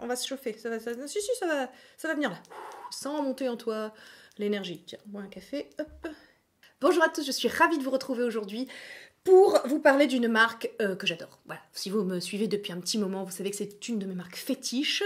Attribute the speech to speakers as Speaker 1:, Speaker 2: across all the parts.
Speaker 1: va se chauffer. Si, ça va venir là. Sans monter en toi l'énergie. Tiens, bois un café, hop. Bonjour à tous, je suis ravie de vous retrouver aujourd'hui pour vous parler d'une marque que j'adore. Voilà, si vous me suivez depuis un petit moment, vous savez que c'est une de mes marques fétiches.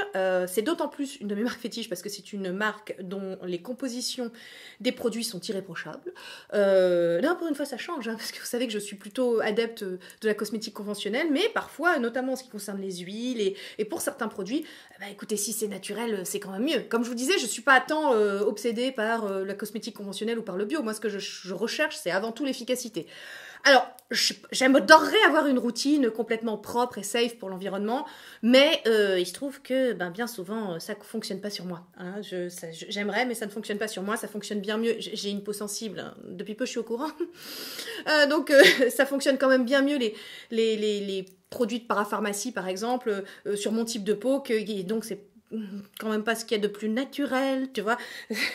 Speaker 1: C'est d'autant plus une de mes marques fétiches parce que c'est une marque dont les compositions des produits sont irréprochables. Là, pour une fois, ça change, hein, parce que vous savez que je suis plutôt adepte de la cosmétique conventionnelle, mais parfois, notamment en ce qui concerne les huiles et pour certains produits, bah, écoutez, si c'est naturel, c'est quand même mieux. Comme je vous disais, je ne suis pas tant obsédée par la cosmétique conventionnelle ou par le bio. Moi, ce que je recherche, c'est avant tout l'efficacité. Alors, j'aimerais avoir une routine complètement propre et safe pour l'environnement, mais il se trouve que bien souvent, ça ne fonctionne pas sur moi. Hein. J'aimerais, mais ça ne fonctionne pas sur moi, ça fonctionne bien mieux. J'ai une peau sensible, hein. Depuis peu je suis au courant. Donc ça fonctionne quand même bien mieux les produits de parapharmacie, par exemple, sur mon type de peau, donc c'est quand même pas ce qu'il y a de plus naturel, tu vois,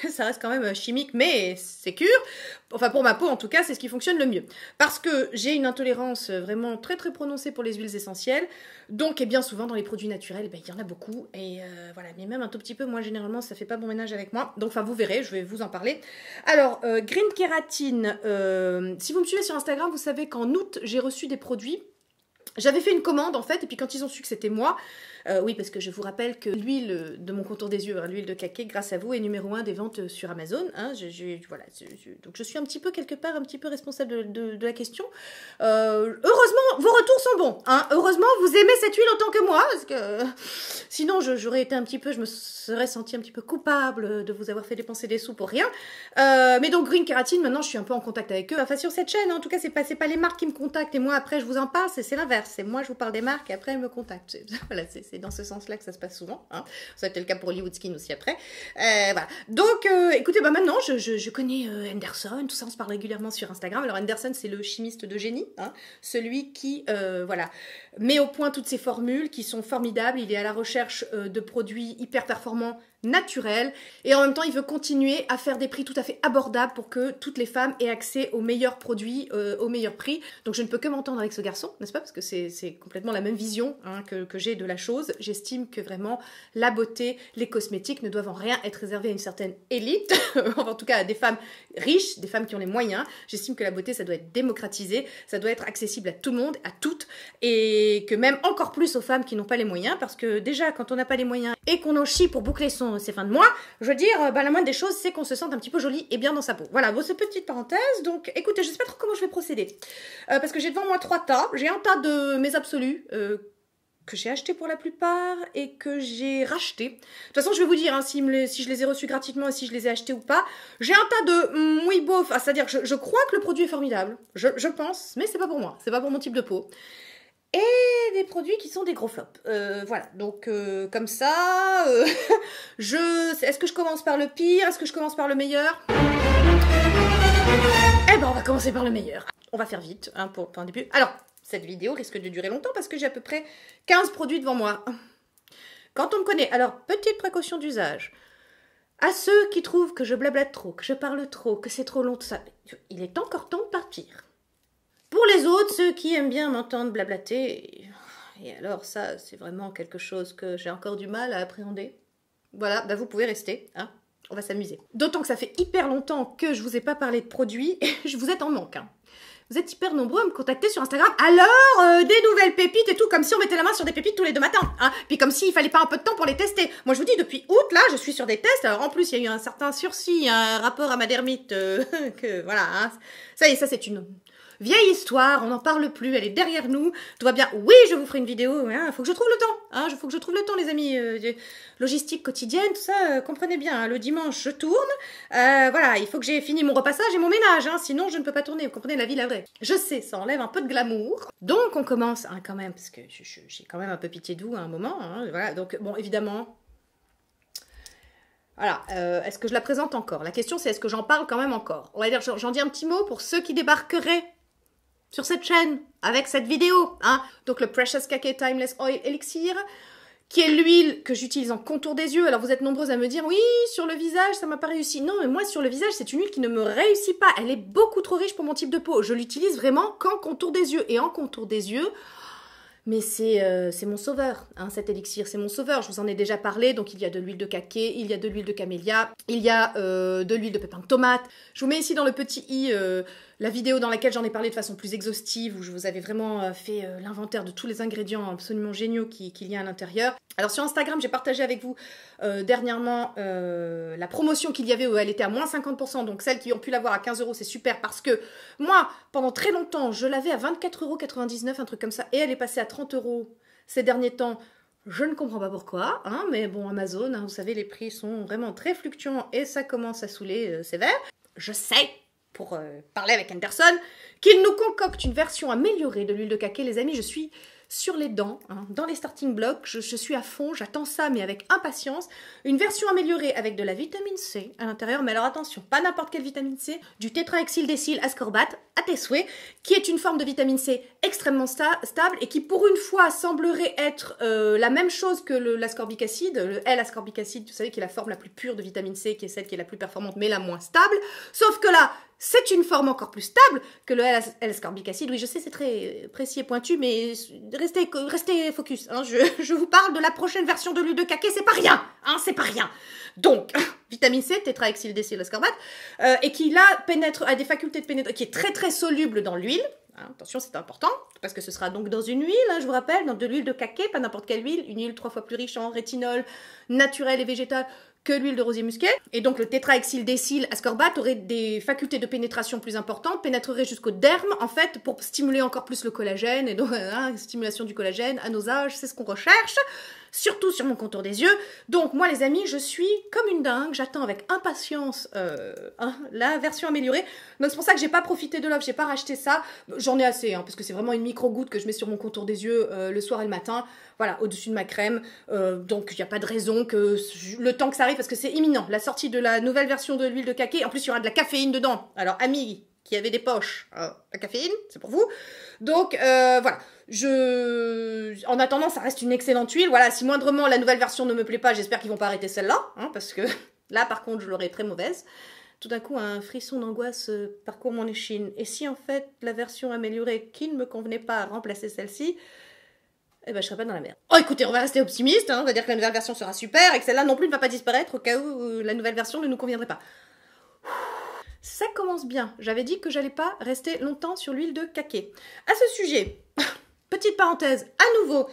Speaker 1: ça reste quand même chimique, mais sécure. Enfin, pour ma peau, en tout cas, c'est ce qui fonctionne le mieux. Parce que j'ai une intolérance vraiment très très prononcée pour les huiles essentielles, donc, et bien souvent, dans les produits naturels, il y en a beaucoup, et voilà, mais même un tout petit peu, moi, généralement, ça fait pas bon ménage avec moi, donc, enfin, vous verrez, je vais vous en parler. Alors, Green Kératine, si vous me suivez sur Instagram, vous savez qu'en août, j'ai reçu des produits. J'avais fait une commande, en fait, et puis quand ils ont su que c'était moi, oui, parce que je vous rappelle que l'huile de mon contour des yeux, hein, l'huile de cacao, grâce à vous, est numéro 1 des ventes sur Amazon. Hein, voilà, donc je suis un petit peu, quelque part, un petit peu responsable de la question. Heureusement, vos retours sont bons. Hein, heureusement, vous aimez cette huile autant que moi, parce que sinon, j'aurais été un petit peu, je me serais sentie un petit peu coupable de vous avoir fait dépenser des sous pour rien. Mais donc, Green Kératine, maintenant, je suis un peu en contact avec eux. Enfin, sur cette chaîne, hein, en tout cas, c'est pas les marques qui me contactent, et moi, après, je vous en parle, c'est l'inverse. C'est moi, je vous parle des marques, et après, elles me contactent. Voilà, c'est dans ce sens-là que ça se passe souvent. Hein. Ça a été le cas pour Hollywood Skin aussi après. Voilà. Donc, écoutez, maintenant, je connais Henderson, tout ça, on se parle régulièrement sur Instagram. Alors, Henderson, c'est le chimiste de génie, hein, celui qui, voilà, met au point toutes ces formules qui sont formidables. Il est à la recherche de produits hyper performants, naturel, et en même temps il veut continuer à faire des prix tout à fait abordables pour que toutes les femmes aient accès aux meilleurs produits, au meilleur prix. Donc je ne peux que m'entendre avec ce garçon, n'est-ce pas, parce que c'est complètement la même vision, hein, que j'ai de la chose. J'estime que vraiment la beauté, les cosmétiques ne doivent en rien être réservés à une certaine élite, en tout cas à des femmes riches, des femmes qui ont les moyens. J'estime que la beauté, ça doit être démocratisé, ça doit être accessible à tout le monde, à toutes, et que même encore plus aux femmes qui n'ont pas les moyens, parce que déjà quand on n'a pas les moyens et qu'on en chie pour boucler ses fins de mois, je veux dire, la moindre des choses, c'est qu'on se sente un petit peu jolie et bien dans sa peau. Voilà, bon, cette petite parenthèse. Donc, écoutez, je sais pas trop comment je vais procéder. Parce que j'ai devant moi 3 tas. J'ai un tas de mes absolus, que j'ai acheté pour la plupart et que j'ai racheté. De toute façon, je vais vous dire, hein, si je les ai reçus gratuitement et si je les ai achetés ou pas. J'ai un tas de oui bof, c'est-à-dire que je crois que le produit est formidable. Je pense, mais c'est pas pour moi. C'est pas pour mon type de peau. Et des produits qui sont des gros flops. Voilà, donc comme ça, est-ce que je commence par le pire? Est-ce que je commence par le meilleur? Eh ben, on va commencer par le meilleur. On va faire vite, hein, pour un début. Alors, cette vidéo risque de durer longtemps parce que j'ai à peu près 15 produits devant moi. Quand on me connaît, alors, petite précaution d'usage. À ceux qui trouvent que je blablate trop, que je parle trop, que c'est trop long, tout ça, il est encore temps de partir. Pour les autres, ceux qui aiment bien m'entendre blablater, et alors ça, c'est vraiment quelque chose que j'ai encore du mal à appréhender. Voilà, vous pouvez rester, hein, on va s'amuser. D'autant que ça fait hyper longtemps que je vous ai pas parlé de produits, et vous êtes en manque, hein. Vous êtes hyper nombreux à me contacter sur Instagram. Alors, des nouvelles pépites et tout, comme si on mettait la main sur des pépites tous les 2 matins. Hein. Puis comme s'il fallait pas un peu de temps pour les tester. Moi, je vous dis, depuis août, là, je suis sur des tests. Alors, en plus, il y a eu un certain sursis, un rapport à ma dermite, que voilà. Hein. Ça y est, ça, c'est une vieille histoire, on n'en parle plus, elle est derrière nous, tout va bien. Oui, je vous ferai une vidéo, hein, faut que je trouve le temps, hein, faut que je trouve le temps, les amis. Logistique quotidienne, tout ça, comprenez bien, hein, le dimanche, je tourne, voilà, il faut que j'ai fini mon repassage et mon ménage, hein, sinon je ne peux pas tourner, vous comprenez, la vie, la vraie. Je sais, ça enlève un peu de glamour, donc on commence, hein, quand même, parce que j'ai quand même un peu pitié de vous à un moment, hein, voilà, donc, bon, évidemment... Voilà, est-ce que je la présente encore? La question, c'est est-ce que j'en parle quand même encore? On va dire, j'en dis un petit mot pour ceux qui débarqueraient sur cette chaîne, avec cette vidéo, hein. Donc le Precious Cacao Timeless Oil Elixir, qui est l'huile que j'utilise en contour des yeux. Alors vous êtes nombreuses à me dire, oui, sur le visage, ça m'a pas réussi. Non, mais moi, sur le visage, c'est une huile qui ne me réussit pas. Elle est beaucoup trop riche pour mon type de peau. Je l'utilise vraiment qu'en contour des yeux. Et en contour des yeux, Mais c'est mon sauveur, hein, cet élixir, c'est mon sauveur. Je vous en ai déjà parlé, donc il y a de l'huile de caquet, il y a de l'huile de camélia, il y a de l'huile de pépins de tomate. Je vous mets ici dans le petit i la vidéo dans laquelle j'en ai parlé de façon plus exhaustive, où je vous avais vraiment fait l'inventaire de tous les ingrédients absolument géniaux qu'il y a à l'intérieur. Alors sur Instagram, j'ai partagé avec vous dernièrement la promotion qu'il y avait où elle était à moins 50%, donc celles qui ont pu l'avoir à 15 €, c'est super parce que moi, pendant très longtemps, je l'avais à 24,99 €, un truc comme ça, et elle est passée à 30 € ces derniers temps. Je ne comprends pas pourquoi, hein, mais bon, Amazon, hein, vous savez, les prix sont vraiment très fluctuants et ça commence à saouler sévère. Je sais, pour parler avec Anderson, qu'il nous concocte une version améliorée de l'huile de caquet, les amis, je suis sur les dents, hein, dans les starting blocks, je suis à fond, j'attends ça, mais avec impatience. Une version améliorée avec de la vitamine C à l'intérieur, mais alors attention, pas n'importe quelle vitamine C, du tétrahexyldécyl ascorbate, à tes souhaits, qui est une forme de vitamine C extrêmement stable et qui pour une fois semblerait être la même chose que l'ascorbic acide, le L-ascorbic acide, vous savez, qui est la forme la plus pure de vitamine C, qui est celle qui est la plus performante, mais la moins stable, sauf que là, c'est une forme encore plus stable que le L-ascorbic acide. Oui, je sais, c'est très précis et pointu, mais restez focus. Hein. Je vous parle de la prochaine version de l'huile de caquet, c'est pas rien, hein, c'est pas rien. Donc, vitamine C, tétrahexyldécyl ascorbate, et qui là a des facultés de pénétration, qui est très très soluble dans l'huile. Hein, attention, c'est important, parce que ce sera donc dans une huile, hein, je vous rappelle, dans de l'huile de caquet, pas n'importe quelle huile, une huile 3 fois plus riche en rétinol, naturelle et végétale, que l'huile de rosier musqué. Et donc le tétrahexyldécyl ascorbate aurait des facultés de pénétration plus importantes, pénétrerait jusqu'au derme, en fait, pour stimuler encore plus le collagène, et donc, stimulation du collagène, à nos âges, c'est ce qu'on recherche, surtout sur mon contour des yeux. Donc moi les amis, je suis comme une dingue, j'attends avec impatience la version améliorée. Donc c'est pour ça que j'ai pas profité de l'offre, j'ai pas racheté ça. J'en ai assez, hein, parce que c'est vraiment une micro-goutte que je mets sur mon contour des yeux le soir et le matin, voilà, au-dessus de ma crème. Donc il n'y a pas de raison que le temps que ça arrive, parce que c'est imminent, la sortie de la nouvelle version de l'huile de caquet. En plus il y aura de la caféine dedans. Alors amis qui avez des poches, la caféine, c'est pour vous. Donc voilà, en attendant, ça reste une excellente huile. Voilà, si moindrement la nouvelle version ne me plaît pas, j'espère qu'ils vont pas arrêter celle-là, hein, parce que là, par contre, je l'aurai très mauvaise. Tout d'un coup, un frisson d'angoisse parcourt mon échine. Et si en fait la version améliorée qui ne me convenait pas remplaçait celle-ci, eh ben je serais pas dans la merde. Oh écoutez, on va rester optimiste, hein, on va dire que la nouvelle version sera super et que celle-là non plus ne va pas disparaître au cas où la nouvelle version ne nous conviendrait pas. Ça commence bien. J'avais dit que j'allais pas rester longtemps sur l'huile de caquet. À ce sujet, petite parenthèse, à nouveau.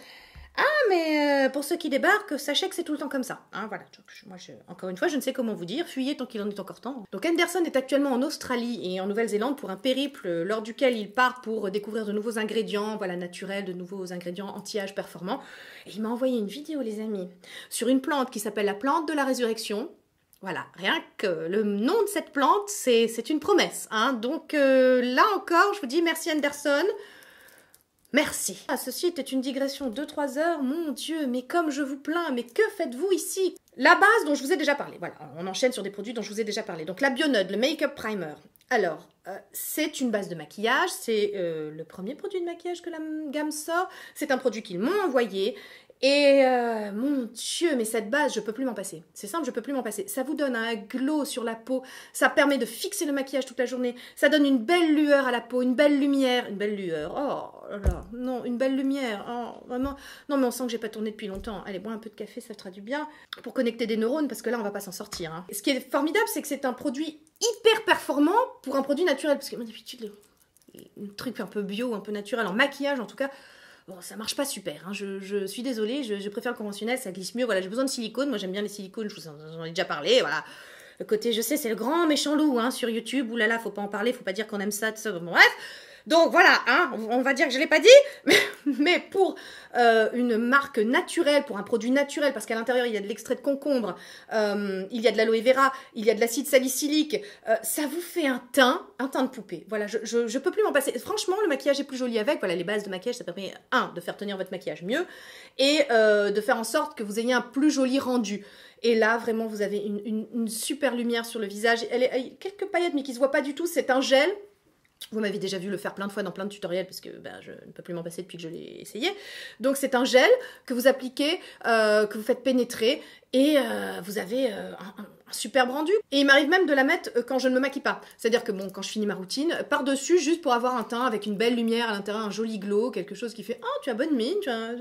Speaker 1: Ah, mais pour ceux qui débarquent, sachez que c'est tout le temps comme ça. Hein, voilà. Moi, encore une fois, je ne sais comment vous dire. Fuyez tant qu'il en est encore temps. Donc, Anderson est actuellement en Australie et en Nouvelle-Zélande pour un périple lors duquel il part pour découvrir de nouveaux ingrédients, voilà, naturels, de nouveaux ingrédients anti-âge performants. Et il m'a envoyé une vidéo, les amis, sur une plante qui s'appelle la plante de la résurrection. Voilà, rien que le nom de cette plante, c'est une promesse. Hein. Donc là encore, je vous dis merci Anderson. Merci. Ah, ceci était une digression de 3 heures. Mon Dieu, mais comme je vous plains, mais que faites-vous ici? La base dont je vous ai déjà parlé. Voilà, on enchaîne sur des produits dont je vous ai déjà parlé. Donc la Bionode, le Make-up Primer. Alors, c'est une base de maquillage. C'est le premier produit de maquillage que la gamme sort. C'est un produit qu'ils m'ont envoyé. Et mon Dieu, mais cette base, je peux plus m'en passer. C'est simple, je peux plus m'en passer. Ça vous donne un glow sur la peau, ça permet de fixer le maquillage toute la journée, ça donne une belle lueur à la peau, une belle lumière, une belle lueur. Oh là là, non, une belle lumière. Oh, vraiment. Non, mais on sent que j'ai pas tourné depuis longtemps. Allez, bois un peu de café, ça fera du bien pour connecter des neurones, parce que là, on va pas s'en sortir. Hein. Ce qui est formidable, c'est que c'est un produit hyper performant pour un produit naturel, parce que moi d'habitude, un truc un peu bio, un peu naturel, en maquillage en tout cas. Bon, ça marche pas super, hein. Je suis désolée, je préfère le conventionnel, ça glisse mieux. Voilà, j'ai besoin de silicone, moi j'aime bien les silicones, je vous en ai déjà parlé, voilà. Le côté, je sais, c'est le grand méchant loup, hein, sur YouTube, oulala, faut pas en parler, faut pas dire qu'on aime ça, tout ça, bon, bref. Donc voilà, hein, on va dire que je l'ai pas dit, mais pour une marque naturelle, pour un produit naturel, parce qu'à l'intérieur il y a de l'extrait de concombre, il y a de l'aloe vera, il y a de l'acide salicylique, ça vous fait un teint de poupée. Voilà, je peux plus m'en passer. Franchement, le maquillage est plus joli avec. Voilà, les bases de maquillage, ça permet, de faire tenir votre maquillage mieux, et de faire en sorte que vous ayez un plus joli rendu. Et là, vraiment, vous avez une super lumière sur le visage. Elle est quelques paillettes, mais qui se voient pas du tout. C'est un gel. Vous m'avez déjà vu le faire plein de fois dans plein de tutoriels parce que je ne peux plus m'en passer depuis que je l'ai essayé. Donc c'est un gel que vous appliquez, que vous faites pénétrer et vous avez un superbe rendu. Et il m'arrive même de la mettre quand je ne me maquille pas. C'est-à-dire que bon, quand je finis ma routine, par-dessus, juste pour avoir un teint avec une belle lumière à l'intérieur, un joli glow, quelque chose qui fait « Oh, tu as bonne mine,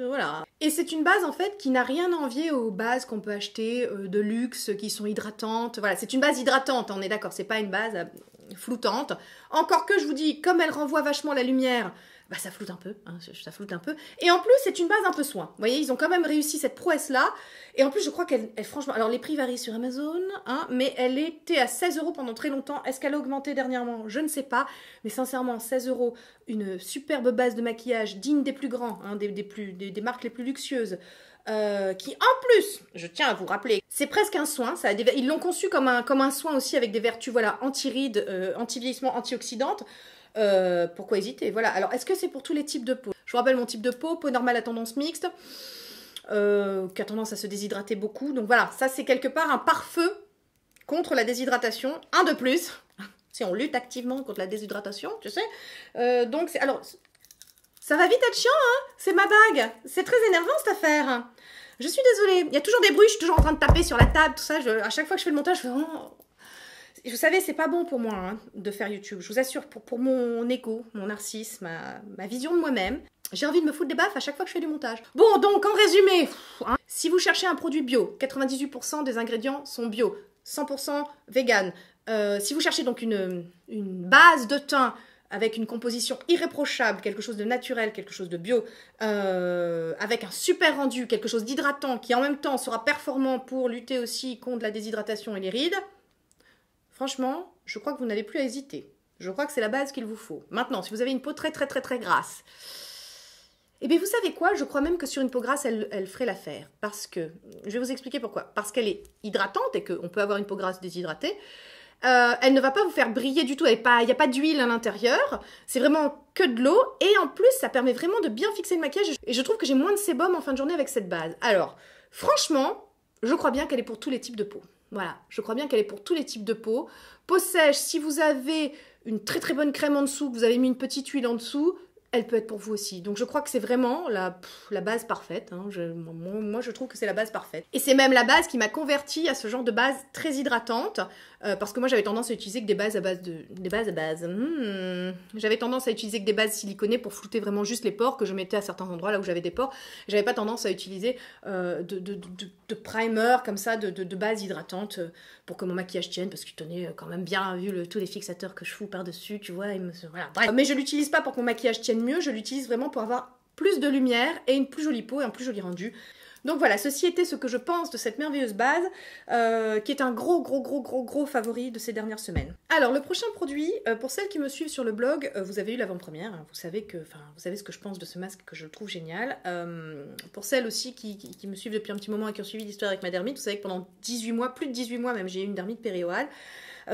Speaker 1: voilà ». Et c'est une base, en fait, qui n'a rien à envier aux bases qu'on peut acheter de luxe, qui sont hydratantes. Voilà, c'est une base hydratante, on est d'accord, c'est pas une base floutante. Encore que, je vous dis, comme elle renvoie vachement la lumière, bah ça floute un peu, hein, ça floute un peu. Et en plus, c'est une base un peu soin. Vous voyez, ils ont quand même réussi cette prouesse-là. Et en plus, je crois qu'elle, franchement... Alors, les prix varient sur Amazon, hein, mais elle était à 16 € pendant très longtemps. Est-ce qu'elle a augmenté dernièrement? Je ne sais pas. Mais sincèrement, 16 €, une superbe base de maquillage digne des plus grands, hein, des marques les plus luxueuses, qui en plus, je tiens à vous rappeler, c'est presque un soin. Ils l'ont conçu comme un soin aussi avec des vertus voilà, anti-rides, anti-vieillissement, antioxydantes. Pourquoi hésiter? Voilà. Alors, est-ce que c'est pour tous les types de peau? Je vous rappelle mon type de peau normale à tendance mixte, qui a tendance à se déshydrater beaucoup. Donc voilà, ça c'est quelque part un pare-feu contre la déshydratation. Un de plus, si on lutte activement contre la déshydratation, tu sais. Donc, alors, ça va vite être chiant, hein? C'est ma bague. C'est très énervant cette affaire. Je suis désolée. Il y a toujours des bruits, je suis toujours en train de taper sur la table, tout ça. À chaque fois que je fais le montage, je fais... Oh. Vous savez, c'est pas bon pour moi hein, de faire YouTube. Je vous assure, pour mon ego, mon narcisse, ma vision de moi-même, j'ai envie de me foutre des baffes à chaque fois que je fais du montage. Bon, donc en résumé, hein, si vous cherchez un produit bio, 98% des ingrédients sont bio, 100% vegan. Si vous cherchez donc une base de teint avec une composition irréprochable, quelque chose de naturel, quelque chose de bio, avec un super rendu, quelque chose d'hydratant qui en même temps sera performant pour lutter aussi contre la déshydratation et les rides, franchement, je crois que vous n'avez plus à hésiter. Je crois que c'est la base qu'il vous faut. Maintenant, si vous avez une peau très grasse, eh bien vous savez quoi? Je crois même que sur une peau grasse, elle ferait l'affaire. Parce que, je vais vous expliquer pourquoi. Parce qu'elle est hydratante et qu'on peut avoir une peau grasse déshydratée. Elle ne va pas vous faire briller du tout. Il n'y a pas d'huile à l'intérieur. C'est vraiment que de l'eau. Et en plus, ça permet vraiment de bien fixer le maquillage. Et je trouve que j'ai moins de sébum en fin de journée avec cette base. Alors, franchement, je crois bien qu'elle est pour tous les types de peau. Voilà, je crois bien qu'elle est pour tous les types de peau. Peau sèche, si vous avez une très bonne crème en dessous, que vous avez mis une petite huile en dessous, elle peut être pour vous aussi. Donc je crois que c'est vraiment la base parfaite. Hein. Moi, je trouve que c'est la base parfaite. Et c'est même la base qui m'a convertie à ce genre de base très hydratante. Parce que moi, j'avais tendance à utiliser que des bases à base de... J'avais tendance à utiliser que des bases siliconées pour flouter vraiment juste les pores que je mettais à certains endroits là où j'avais des pores. J'avais pas tendance à utiliser de primer comme ça, de base hydratante pour que mon maquillage tienne. Parce qu'il tenait quand même bien, vu tous les fixateurs que je fous par-dessus, tu vois. Voilà. Bref. Mais je l'utilise pas pour que mon maquillage tienne mieux, je l'utilise vraiment pour avoir plus de lumière et une plus jolie peau et un plus joli rendu. Donc voilà, ceci était ce que je pense de cette merveilleuse base, qui est un gros favori de ces dernières semaines. Alors, le prochain produit, pour celles qui me suivent sur le blog, vous avez eu l'avant-première, hein, vous savez ce que je pense de ce masque que je trouve génial. Pour celles aussi qui me suivent depuis un petit moment et qui ont suivi l'histoire avec ma dermite, vous savez que pendant 18 mois, plus de 18 mois même, j'ai eu une dermite périorale.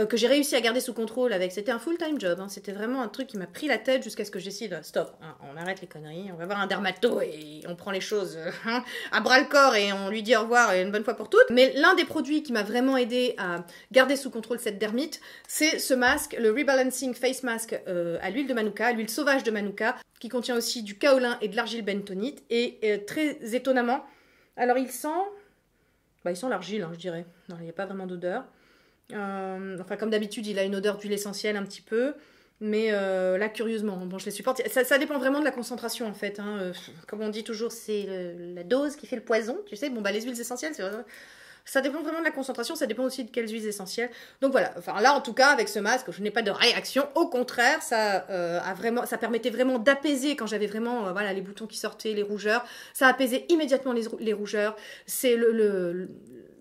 Speaker 1: Que j'ai réussi à garder sous contrôle avec... C'était un full-time job, hein, c'était vraiment un truc qui m'a pris la tête jusqu'à ce que je décide, stop, hein, on arrête les conneries, on va voir un dermato et on prend les choses à bras-le-corps et on lui dit au revoir une bonne fois pour toutes. Mais l'un des produits qui m'a vraiment aidé à garder sous contrôle cette dermite, c'est ce masque, le Rebalancing Face Mask à l'huile de Manuka, l'huile sauvage de Manuka, qui contient aussi du kaolin et de l'argile bentonite. Et très étonnamment, alors il sent l'argile, hein, je dirais, non, il n'y a pas vraiment d'odeur. Enfin, comme d'habitude, il a une odeur d'huile essentielle un petit peu, mais là, curieusement, bon, je les supporte. Ça dépend vraiment de la concentration, en fait. Hein. Comme on dit toujours, c'est la dose qui fait le poison, tu sais. Bon, bah, les huiles essentielles, ça dépend vraiment de la concentration, ça dépend aussi de quelles huiles essentielles. Donc voilà, enfin là, en tout cas, avec ce masque, je n'ai pas de réaction. Au contraire, ça permettait vraiment d'apaiser quand j'avais vraiment voilà, les boutons qui sortaient, les rougeurs. Ça apaisait immédiatement les rougeurs. C'est le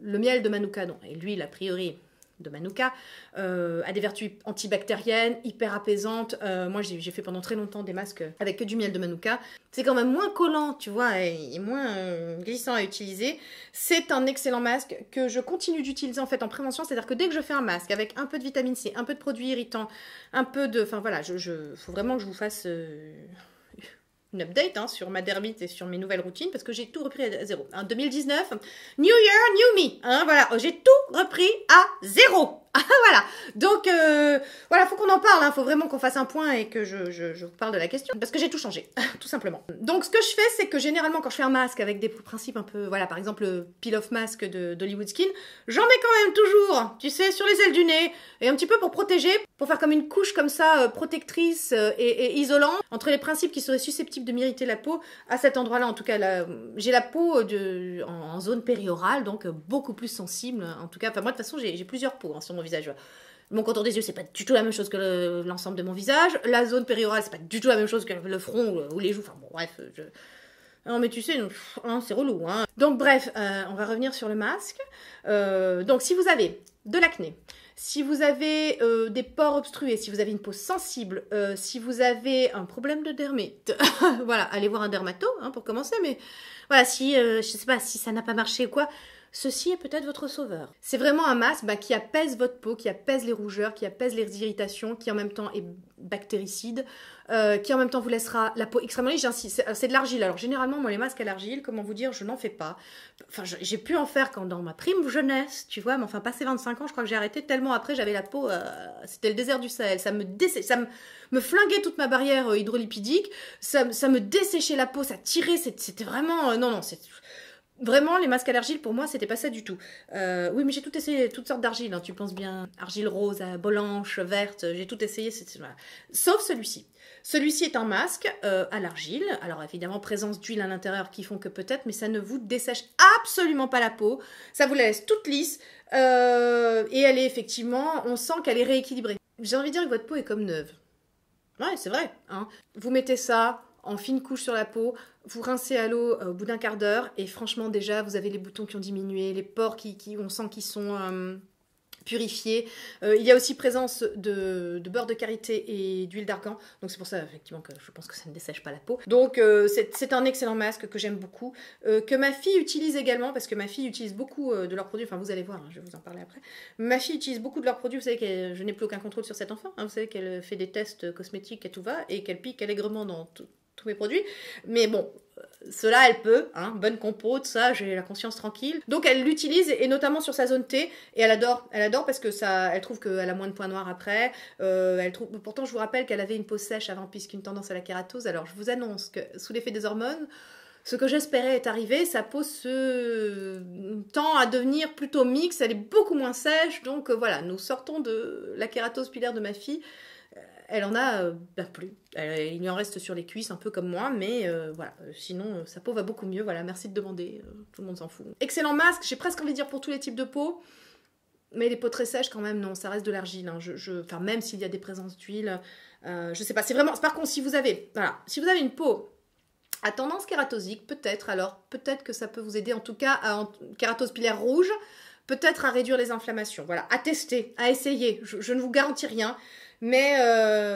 Speaker 1: miel de Manuka, donc, et l'huile, a priori... de Manuka, a des vertus antibactériennes, hyper apaisantes. Moi, j'ai fait pendant très longtemps des masques avec que du miel de Manuka. C'est quand même moins collant, tu vois, et moins glissant à utiliser. C'est un excellent masque que je continue d'utiliser en fait en prévention. C'est-à-dire que dès que je fais un masque avec un peu de vitamine C, un peu de produits irritants, un peu de... Enfin voilà, faut vraiment que je vous fasse... une update hein, sur ma dermite et sur mes nouvelles routines parce que j'ai tout repris à zéro. En 2019, New Year, New Me. Hein, voilà, j'ai tout repris à zéro. Voilà, donc voilà, faut qu'on en parle, hein. Faut vraiment qu'on fasse un point et que je vous parle de la question, parce que j'ai tout changé, tout simplement. Donc ce que je fais, c'est que généralement quand je fais un masque avec des principes un peu, voilà, par exemple le peel-off mask d'Hollywood Skin, j'en mets quand même toujours, tu sais, sur les ailes du nez, et un petit peu pour protéger, pour faire comme une couche comme ça, protectrice et isolante, entre les principes qui seraient susceptibles de m'irriter la peau, à cet endroit-là, en tout cas, j'ai la peau en zone périorale, donc beaucoup plus sensible, en tout cas, enfin moi de toute façon j'ai plusieurs peaux hein, sur mon visage. Mon contour des yeux, c'est pas du tout la même chose que l'ensemble de mon visage. La zone périorale, c'est pas du tout la même chose que le front ou les joues. Enfin bon, bref. Non, mais tu sais, hein, c'est relou. Hein. Donc bref, on va revenir sur le masque. Donc si vous avez de l'acné, si vous avez des pores obstrués, si vous avez une peau sensible, si vous avez un problème de dermite, voilà, allez voir un dermato hein, pour commencer. Mais voilà, si, je sais pas, si ça n'a pas marché ou quoi... Ceci est peut-être votre sauveur. C'est vraiment un masque qui apaise votre peau, qui apaise les rougeurs, qui apaise les irritations, qui en même temps est bactéricide, qui en même temps vous laissera la peau extrêmement lisse. C'est de l'argile. Alors généralement, moi les masques à l'argile, comment vous dire, je n'en fais pas. Enfin, j'ai pu en faire quand dans ma prime jeunesse, tu vois, mais enfin passé 25 ans, je crois que j'ai arrêté tellement après j'avais la peau, c'était le désert du Sahel. Ça me flinguait toute ma barrière hydrolipidique, ça me desséchait la peau, ça tirait, c'était vraiment... non, c'est... Vraiment, les masques à l'argile, pour moi, c'était pas ça du tout. Oui, mais j'ai tout essayé, toutes sortes d'argile, hein, tu penses bien. Argile rose, blanche, verte, j'ai tout essayé, voilà. Sauf celui-ci. Celui-ci est un masque à l'argile. Alors évidemment, présence d'huile à l'intérieur qui font que peut-être, mais ça ne vous dessèche absolument pas la peau. Ça vous la laisse toute lisse. Et elle est effectivement, on sent qu'elle est rééquilibrée. J'ai envie de dire que votre peau est comme neuve. Ouais, c'est vrai. Hein. Vous mettez ça... en fine couche sur la peau, vous rincez à l'eau au bout d'un quart d'heure et franchement déjà vous avez les boutons qui ont diminué, les pores on sent qu'ils sont purifiés. Il y a aussi présence de beurre de karité et d'huile d'argan, donc c'est pour ça effectivement que je pense que ça ne dessèche pas la peau. Donc c'est un excellent masque que j'aime beaucoup, que ma fille utilise également parce que ma fille utilise beaucoup de leurs produits, enfin vous allez voir, hein, je vais vous en parler après. Ma fille utilise beaucoup de leurs produits, vous savez que je n'ai plus aucun contrôle sur cet enfant, hein, vous savez qu'elle fait des tests cosmétiques et tout va, et qu'elle pique allègrement dans tous mes produits, mais bon, cela elle peut, hein, bonne compo, tout ça, j'ai la conscience tranquille. Donc elle l'utilise et notamment sur sa zone T et elle adore parce que ça, elle trouve qu'elle a moins de points noirs après. Pourtant je vous rappelle qu'elle avait une peau sèche avant puisqu'une tendance à la kératose. Alors je vous annonce que sous l'effet des hormones, ce que j'espérais est arrivé, sa peau tend à devenir plutôt mixte, elle est beaucoup moins sèche, donc voilà, nous sortons de la kératose pilaire de ma fille. Elle en a plus. Il lui en reste sur les cuisses, un peu comme moi, mais voilà. Sinon, sa peau va beaucoup mieux. Voilà, merci de demander. Tout le monde s'en fout. Excellent masque, j'ai presque envie de dire pour tous les types de peau. Mais les peaux très sèches, quand même, non, ça reste de l'argile. Hein. Enfin, même s'il y a des présences d'huile, je sais pas. C'est vraiment. Par contre, si vous avez une peau à tendance kératosique, peut-être que ça peut vous aider, en tout cas, en kératose pilaire rouge, peut-être à réduire les inflammations. Voilà, à tester, à essayer. Je ne vous garantis rien. Mais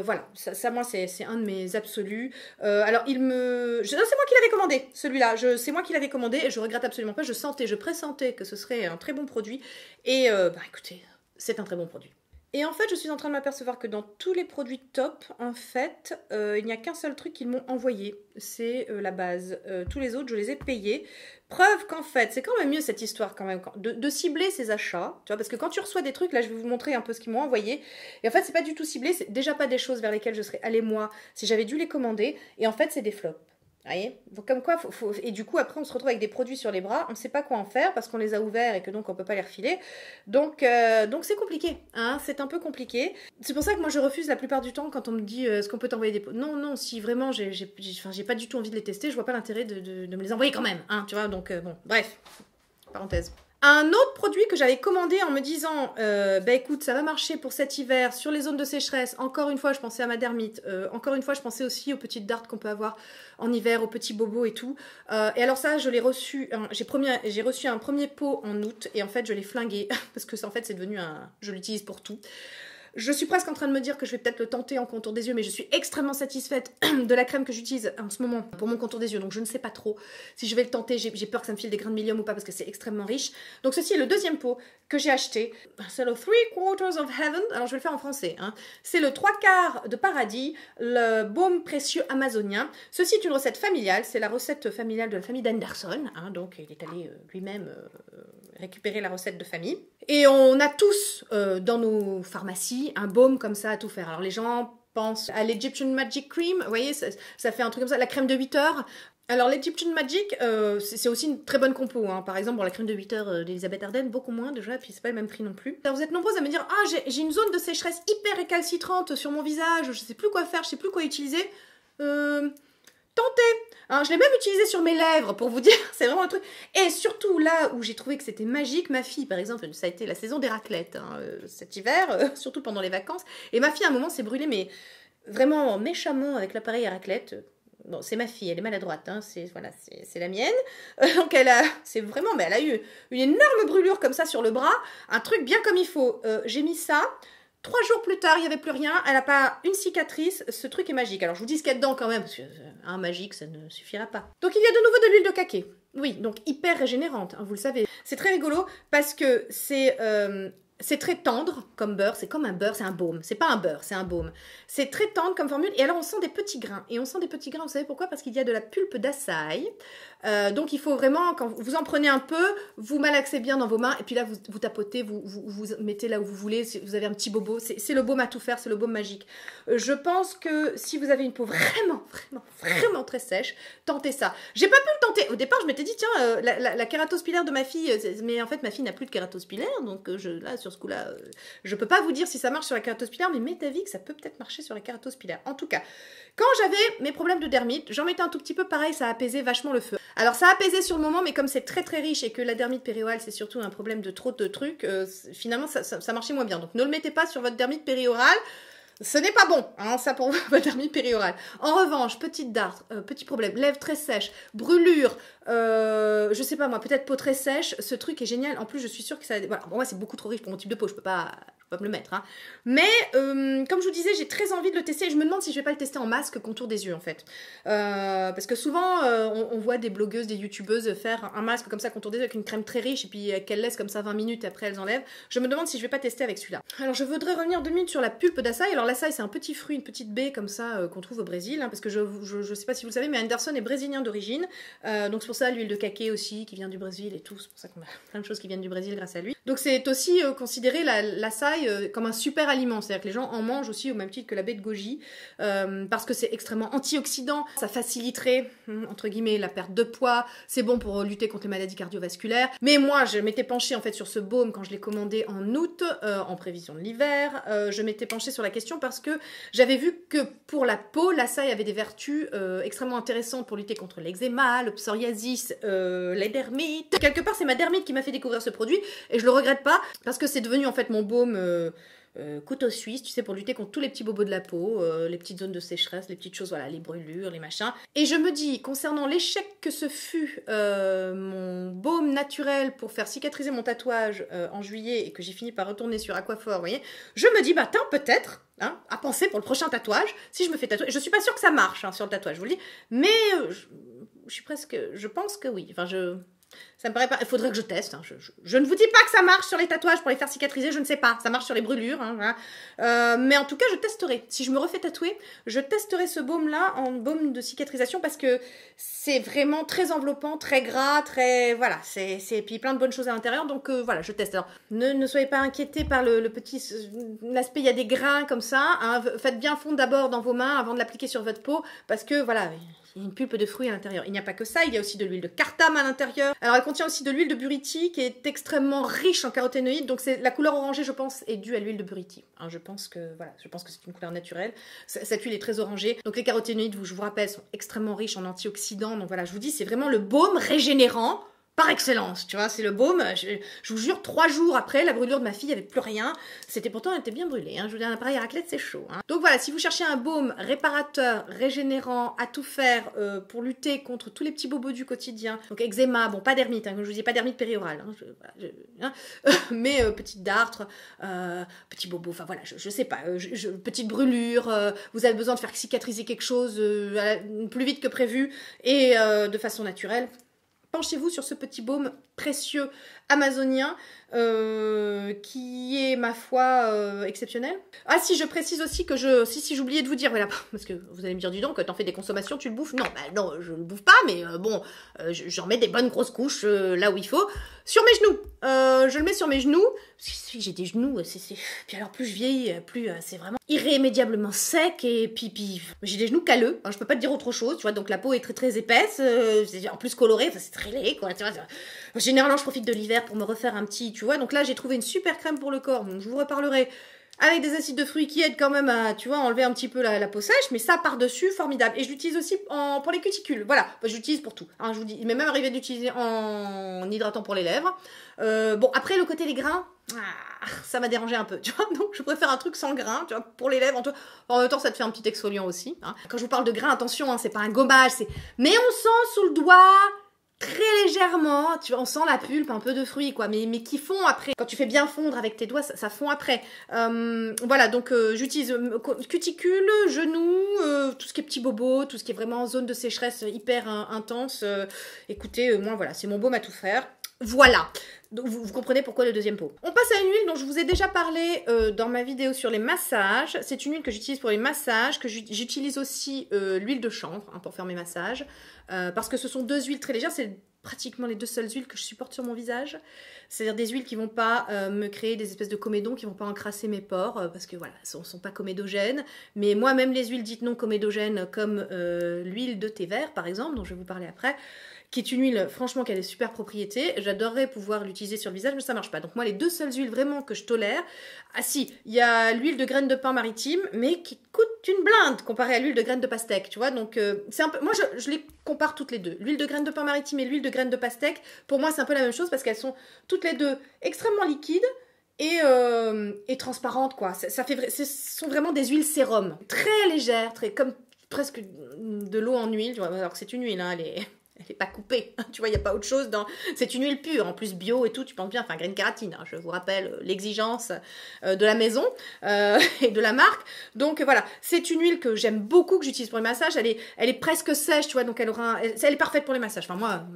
Speaker 1: voilà, ça moi c'est un de mes absolus. Alors non, c'est moi qui l'avais commandé, celui-là. C'est moi qui l'avais commandé et je regrette absolument pas. Je pressentais que ce serait un très bon produit. Et écoutez, c'est un très bon produit. Et en fait, je suis en train de m'apercevoir que dans tous les produits top, en fait, il n'y a qu'un seul truc qu'ils m'ont envoyé. C'est la base. Tous les autres, je les ai payés. Preuve qu'en fait, c'est quand même mieux cette histoire quand même, de cibler ses achats. Tu vois, parce que quand tu reçois des trucs, là, je vais vous montrer un peu ce qu'ils m'ont envoyé. Et en fait, c'est pas du tout ciblé. C'est déjà pas des choses vers lesquelles je serais allée moi si j'avais dû les commander. Et en fait, c'est des flops. Vous voyez, donc comme quoi, et du coup après on se retrouve avec des produits sur les bras, on ne sait pas quoi en faire parce qu'on les a ouverts et que donc on ne peut pas les refiler, donc c'est compliqué, hein, c'est un peu compliqué. C'est pour ça que moi je refuse la plupart du temps quand on me dit est-ce qu'on peut t'envoyer des non, si vraiment j'ai pas du tout envie de les tester, je vois pas l'intérêt de me les envoyer quand même, hein, tu vois, donc bon, bref, parenthèse. Un autre produit que j'avais commandé en me disant écoute, ça va marcher pour cet hiver sur les zones de sécheresse. Encore une fois, je pensais à ma dermite. Encore une fois, je pensais aussi aux petites dartes qu'on peut avoir en hiver, aux petits bobos et tout. Et alors ça, je l'ai reçu. J'ai reçu un premier pot en août et en fait, je l'ai flingué parce que en fait, c'est devenu je l'utilise pour tout. Je suis presque en train de me dire que je vais peut-être le tenter en contour des yeux, mais je suis extrêmement satisfaite de la crème que j'utilise en ce moment pour mon contour des yeux, donc je ne sais pas trop si je vais le tenter. J'ai peur que ça me file des grains de milium ou pas parce que c'est extrêmement riche. Donc ceci est le deuxième pot que j'ai acheté. C'est le 3/4 of Heaven. Alors je vais le faire en français. Hein. C'est le 3/4 de paradis, le baume précieux amazonien. Ceci est une recette familiale. C'est la recette familiale de la famille d'Anderson. Hein, donc il est allé lui-même récupérer la recette de famille. Et on a tous dans nos pharmacies un baume comme ça à tout faire. Alors les gens pensent à l'Egyptian Magic Cream. Vous voyez, ça fait un truc comme ça. La crème de 8 heures. Alors l'Egyptian Magic, c'est aussi une très bonne compo. Hein. Par exemple, pour la crème de 8 heures d'Elisabeth Arden, beaucoup moins déjà, puis c'est pas le même prix non plus. Alors vous êtes nombreuses à me dire « Ah, j'ai une zone de sécheresse hyper récalcitrante sur mon visage, je sais plus quoi faire, je sais plus quoi utiliser. Tentez. Hein, je l'ai même utilisé sur mes lèvres pour vous dire, c'est vraiment un truc. Et surtout là où j'ai trouvé que c'était magique, ma fille par exemple, ça a été la saison des raclettes hein, cet hiver, surtout pendant les vacances. Et ma fille à un moment s'est brûlée, mais vraiment méchamment avec l'appareil à raclette. Bon, c'est ma fille, elle est maladroite, hein, c'est la mienne. Donc elle a eu une énorme brûlure comme ça sur le bras, un truc bien comme il faut. J'ai mis ça. 3 jours plus tard, il n'y avait plus rien, elle n'a pas une cicatrice, ce truc est magique. Alors je vous dis ce qu'il y a dedans quand même, parce que magique, ça ne suffira pas. Donc il y a de nouveau de l'huile de caquet. Oui, donc hyper régénérante, hein, vous le savez. C'est très rigolo parce que c'est très tendre comme beurre, c'est comme un beurre, c'est un baume. C'est pas un beurre, c'est un baume. C'est très tendre comme formule et alors on sent des petits grains. Et on sent des petits grains, vous savez pourquoi? Parce qu'il y a de la pulpe d'açaï. Donc il faut vraiment, quand vous en prenez un peu, vous malaxez bien dans vos mains et puis là vous tapotez, vous mettez là où vous voulez, si vous avez un petit bobo, c'est le baume à tout faire, c'est le baume magique. Je pense que si vous avez une peau vraiment très sèche, tentez ça. J'ai pas pu le tenter, au départ je m'étais dit tiens, la kératose pilaire de ma fille, mais en fait ma fille n'a plus de kératose pilaire, donc là sur ce coup-là, je peux pas vous dire si ça marche sur la kératose pilaire, mais mettez à vie que ça peut peut-être marcher sur la kératose pilaire. En tout cas, quand j'avais mes problèmes de dermite, j'en mettais un tout petit peu, pareil, ça apaisait vachement le feu. Alors ça a apaisé sur le moment, mais comme c'est très riche et que la dermite périorale c'est surtout un problème de trop de trucs, finalement ça marchait moins bien. Donc ne le mettez pas sur votre dermite périorale, ce n'est pas bon, hein, ça pour votre dermite périorale. En revanche, petite dartre, petit problème, lèvres très sèches, brûlure, je sais pas moi, peut-être peau très sèche, ce truc est génial. En plus je suis sûre que ça... Voilà, bon, moi c'est beaucoup trop riche pour mon type de peau, je peux pas me le mettre. Hein. Mais comme je vous disais, j'ai très envie de le tester et je me demande si je vais pas le tester en masque contour des yeux en fait. Parce que souvent on voit des blogueuses, des youtubeuses faire un masque comme ça contour des yeux avec une crème très riche et puis qu'elles laissent comme ça 20 minutes et après elles enlèvent. Je me demande si je vais pas tester avec celui-là. Alors je voudrais revenir 2 minutes sur la pulpe d'açaï. Alors l'açaï c'est un petit fruit, une petite baie comme ça qu'on trouve au Brésil. Hein, parce que je sais pas si vous le savez mais Anderson est brésilien d'origine. Donc c'est pour ça l'huile de caquet aussi qui vient du Brésil et tout. C'est pour ça qu'on a plein de choses qui viennent du Brésil grâce à lui. Donc c'est aussi considéré l'açaï comme un super aliment, c'est-à-dire que les gens en mangent aussi au même titre que la baie de goji, parce que c'est extrêmement antioxydant, ça faciliterait, entre guillemets, la perte de poids, c'est bon pour lutter contre les maladies cardiovasculaires, mais moi je m'étais penchée en fait sur ce baume quand je l'ai commandé en août, en prévision de l'hiver, je m'étais penchée sur la question parce que j'avais vu que pour la peau, l'açaï avait des vertus extrêmement intéressantes pour lutter contre l'eczéma, le psoriasis, les dermites. Quelque part c'est ma dermite qui m'a fait découvrir ce produit, et je le regrette pas, parce que c'est devenu en fait mon baume couteau suisse, tu sais, pour lutter contre tous les petits bobos de la peau, les petites zones de sécheresse, les petites choses, voilà, les brûlures, les machins. Et je me dis, concernant l'échec que ce fut mon baume naturel pour faire cicatriser mon tatouage en juillet et que j'ai fini par retourner sur Aquaphor, vous voyez, je me dis, bah tiens, peut-être, hein, à penser pour le prochain tatouage, si je me fais tatouer. Je suis pas sûre que ça marche hein, sur le tatouage, je vous le dis, mais je pense que oui, enfin ça me paraît pas... Il faudrait que je teste. Hein. Je ne vous dis pas que ça marche sur les tatouages pour les faire cicatriser, je ne sais pas. Ça marche sur les brûlures. Hein, voilà. Mais en tout cas, je testerai. Si je me refais tatouer, je testerai ce baume-là en baume de cicatrisation parce que c'est vraiment très enveloppant, très gras, très... Voilà. Et puis plein de bonnes choses à l'intérieur. Donc voilà, je teste. Alors, ne soyez pas inquiétés par le petit... L'aspect, il y a des grains comme ça. Hein. Faites bien fondre d'abord dans vos mains avant de l'appliquer sur votre peau parce que voilà... Il y a une pulpe de fruits à l'intérieur. Il n'y a pas que ça, il y a aussi de l'huile de cartame à l'intérieur. Alors elle contient aussi de l'huile de buriti qui est extrêmement riche en caroténoïdes. Donc la couleur orangée, je pense, est due à l'huile de buriti. Hein, je pense que c'est une couleur naturelle. Cette huile est très orangée. Donc les caroténoïdes, je vous rappelle, sont extrêmement riches en antioxydants. Donc voilà, je vous dis, c'est vraiment le baume régénérant par excellence, tu vois, c'est le baume. Je vous jure, 3 jours après la brûlure de ma fille, il n'y avait plus rien. C'était pourtant, elle était bien brûlée. Hein. Je vous dis, un appareil à raclette, c'est chaud. Hein. Donc voilà, si vous cherchez un baume réparateur, régénérant, à tout faire pour lutter contre tous les petits bobos du quotidien, donc eczéma, bon, pas d'hermite, hein, comme je vous dis, pas d'hermite périorale, hein, mais petite dartre, petit bobo, enfin voilà, je sais pas, petite brûlure, vous avez besoin de faire cicatriser quelque chose plus vite que prévu et de façon naturelle. Penchez-vous sur ce petit baume précieux amazonien qui est, ma foi, exceptionnel. Ah si, je précise aussi que si j'oubliais de vous dire, voilà, parce que vous allez me dire, dis donc, t'en fais des consommations, tu le bouffes. Non, bah non, je le bouffe pas, mais bon, j'en mets des bonnes grosses couches là où il faut. Sur mes genoux, je le mets sur mes genoux, parce que j'ai des genoux, puis alors plus je vieillis, plus c'est vraiment irrémédiablement sec, et puis j'ai des genoux calleux, hein, je peux pas te dire autre chose, tu vois, donc la peau est très très épaisse, en plus colorée, enfin c'est très laid, quoi, tu vois. Généralement, je profite de l'hiver pour me refaire un petit, tu vois, donc là j'ai trouvé une super crème pour le corps, donc je vous reparlerai, avec des acides de fruits qui aident quand même à, tu vois, enlever un petit peu la peau sèche, mais ça par-dessus, formidable. Et je l'utilise aussi pour les cuticules, voilà, je l'utilise pour tout. Hein, je vous dis, il m'est même arrivé d'utiliser en hydratant pour les lèvres. Bon, après, le côté les grains, ça m'a dérangé un peu, tu vois, donc je préfère un truc sans grains, tu vois, pour les lèvres, en même temps, ça te fait un petit exfoliant aussi. Hein. Quand je vous parle de grains, attention, hein, c'est pas un gommage, mais on sent sous le doigt... très légèrement, tu vois, on sent la pulpe, un peu de fruits, quoi, mais qui fond après. Quand tu fais bien fondre avec tes doigts, ça fond après. Voilà, donc j'utilise cuticule, genoux, tout ce qui est petit bobo, tout ce qui est vraiment zone de sécheresse hyper intense. Écoutez, moi, voilà, c'est mon baume à tout faire. Voilà. Donc, vous comprenez pourquoi le deuxième pot. On passe à une huile dont je vous ai déjà parlé dans ma vidéo sur les massages. C'est une huile que j'utilise pour les massages, que j'utilise aussi l'huile de chanvre hein, pour faire mes massages. Parce que ce sont 2 huiles très légères, c'est pratiquement les 2 seules huiles que je supporte sur mon visage. C'est-à-dire des huiles qui vont pas me créer des espèces de comédons, qui vont pas encrasser mes pores, parce que voilà, elles sont pas comédogènes. Mais moi, même les huiles dites non comédogènes, comme l'huile de thé vert, par exemple, dont je vais vous parler après, qui est une huile, franchement, qui a des super propriétés. J'adorerais pouvoir l'utiliser sur le visage, mais ça marche pas. Donc moi, les 2 seules huiles vraiment que je tolère, ah si, il y a l'huile de graines de pain maritime, mais qui coûte une blinde comparée à l'huile de graines de pastèque, tu vois. Donc c'est un peu, moi je les compare toutes les deux. L'huile de graines de pain maritime et l'huile de graines de pastèque, pour moi c'est un peu la même chose parce qu'elles sont toutes les deux extrêmement liquides et transparentes, quoi. Ce sont vraiment des huiles sérum, très légères, très comme presque de l'eau en huile, tu vois. Alors que c'est une huile, hein, elle est pas coupée, tu vois, il n'y a pas autre chose dans... C'est une huile pure, en plus bio et tout, tu penses bien, enfin, graine kératine, hein, je vous rappelle l'exigence de la maison et de la marque. Donc voilà, c'est une huile que j'aime beaucoup, que j'utilise pour les massages, elle est presque sèche, tu vois, donc elle est parfaite pour les massages. Enfin, moi...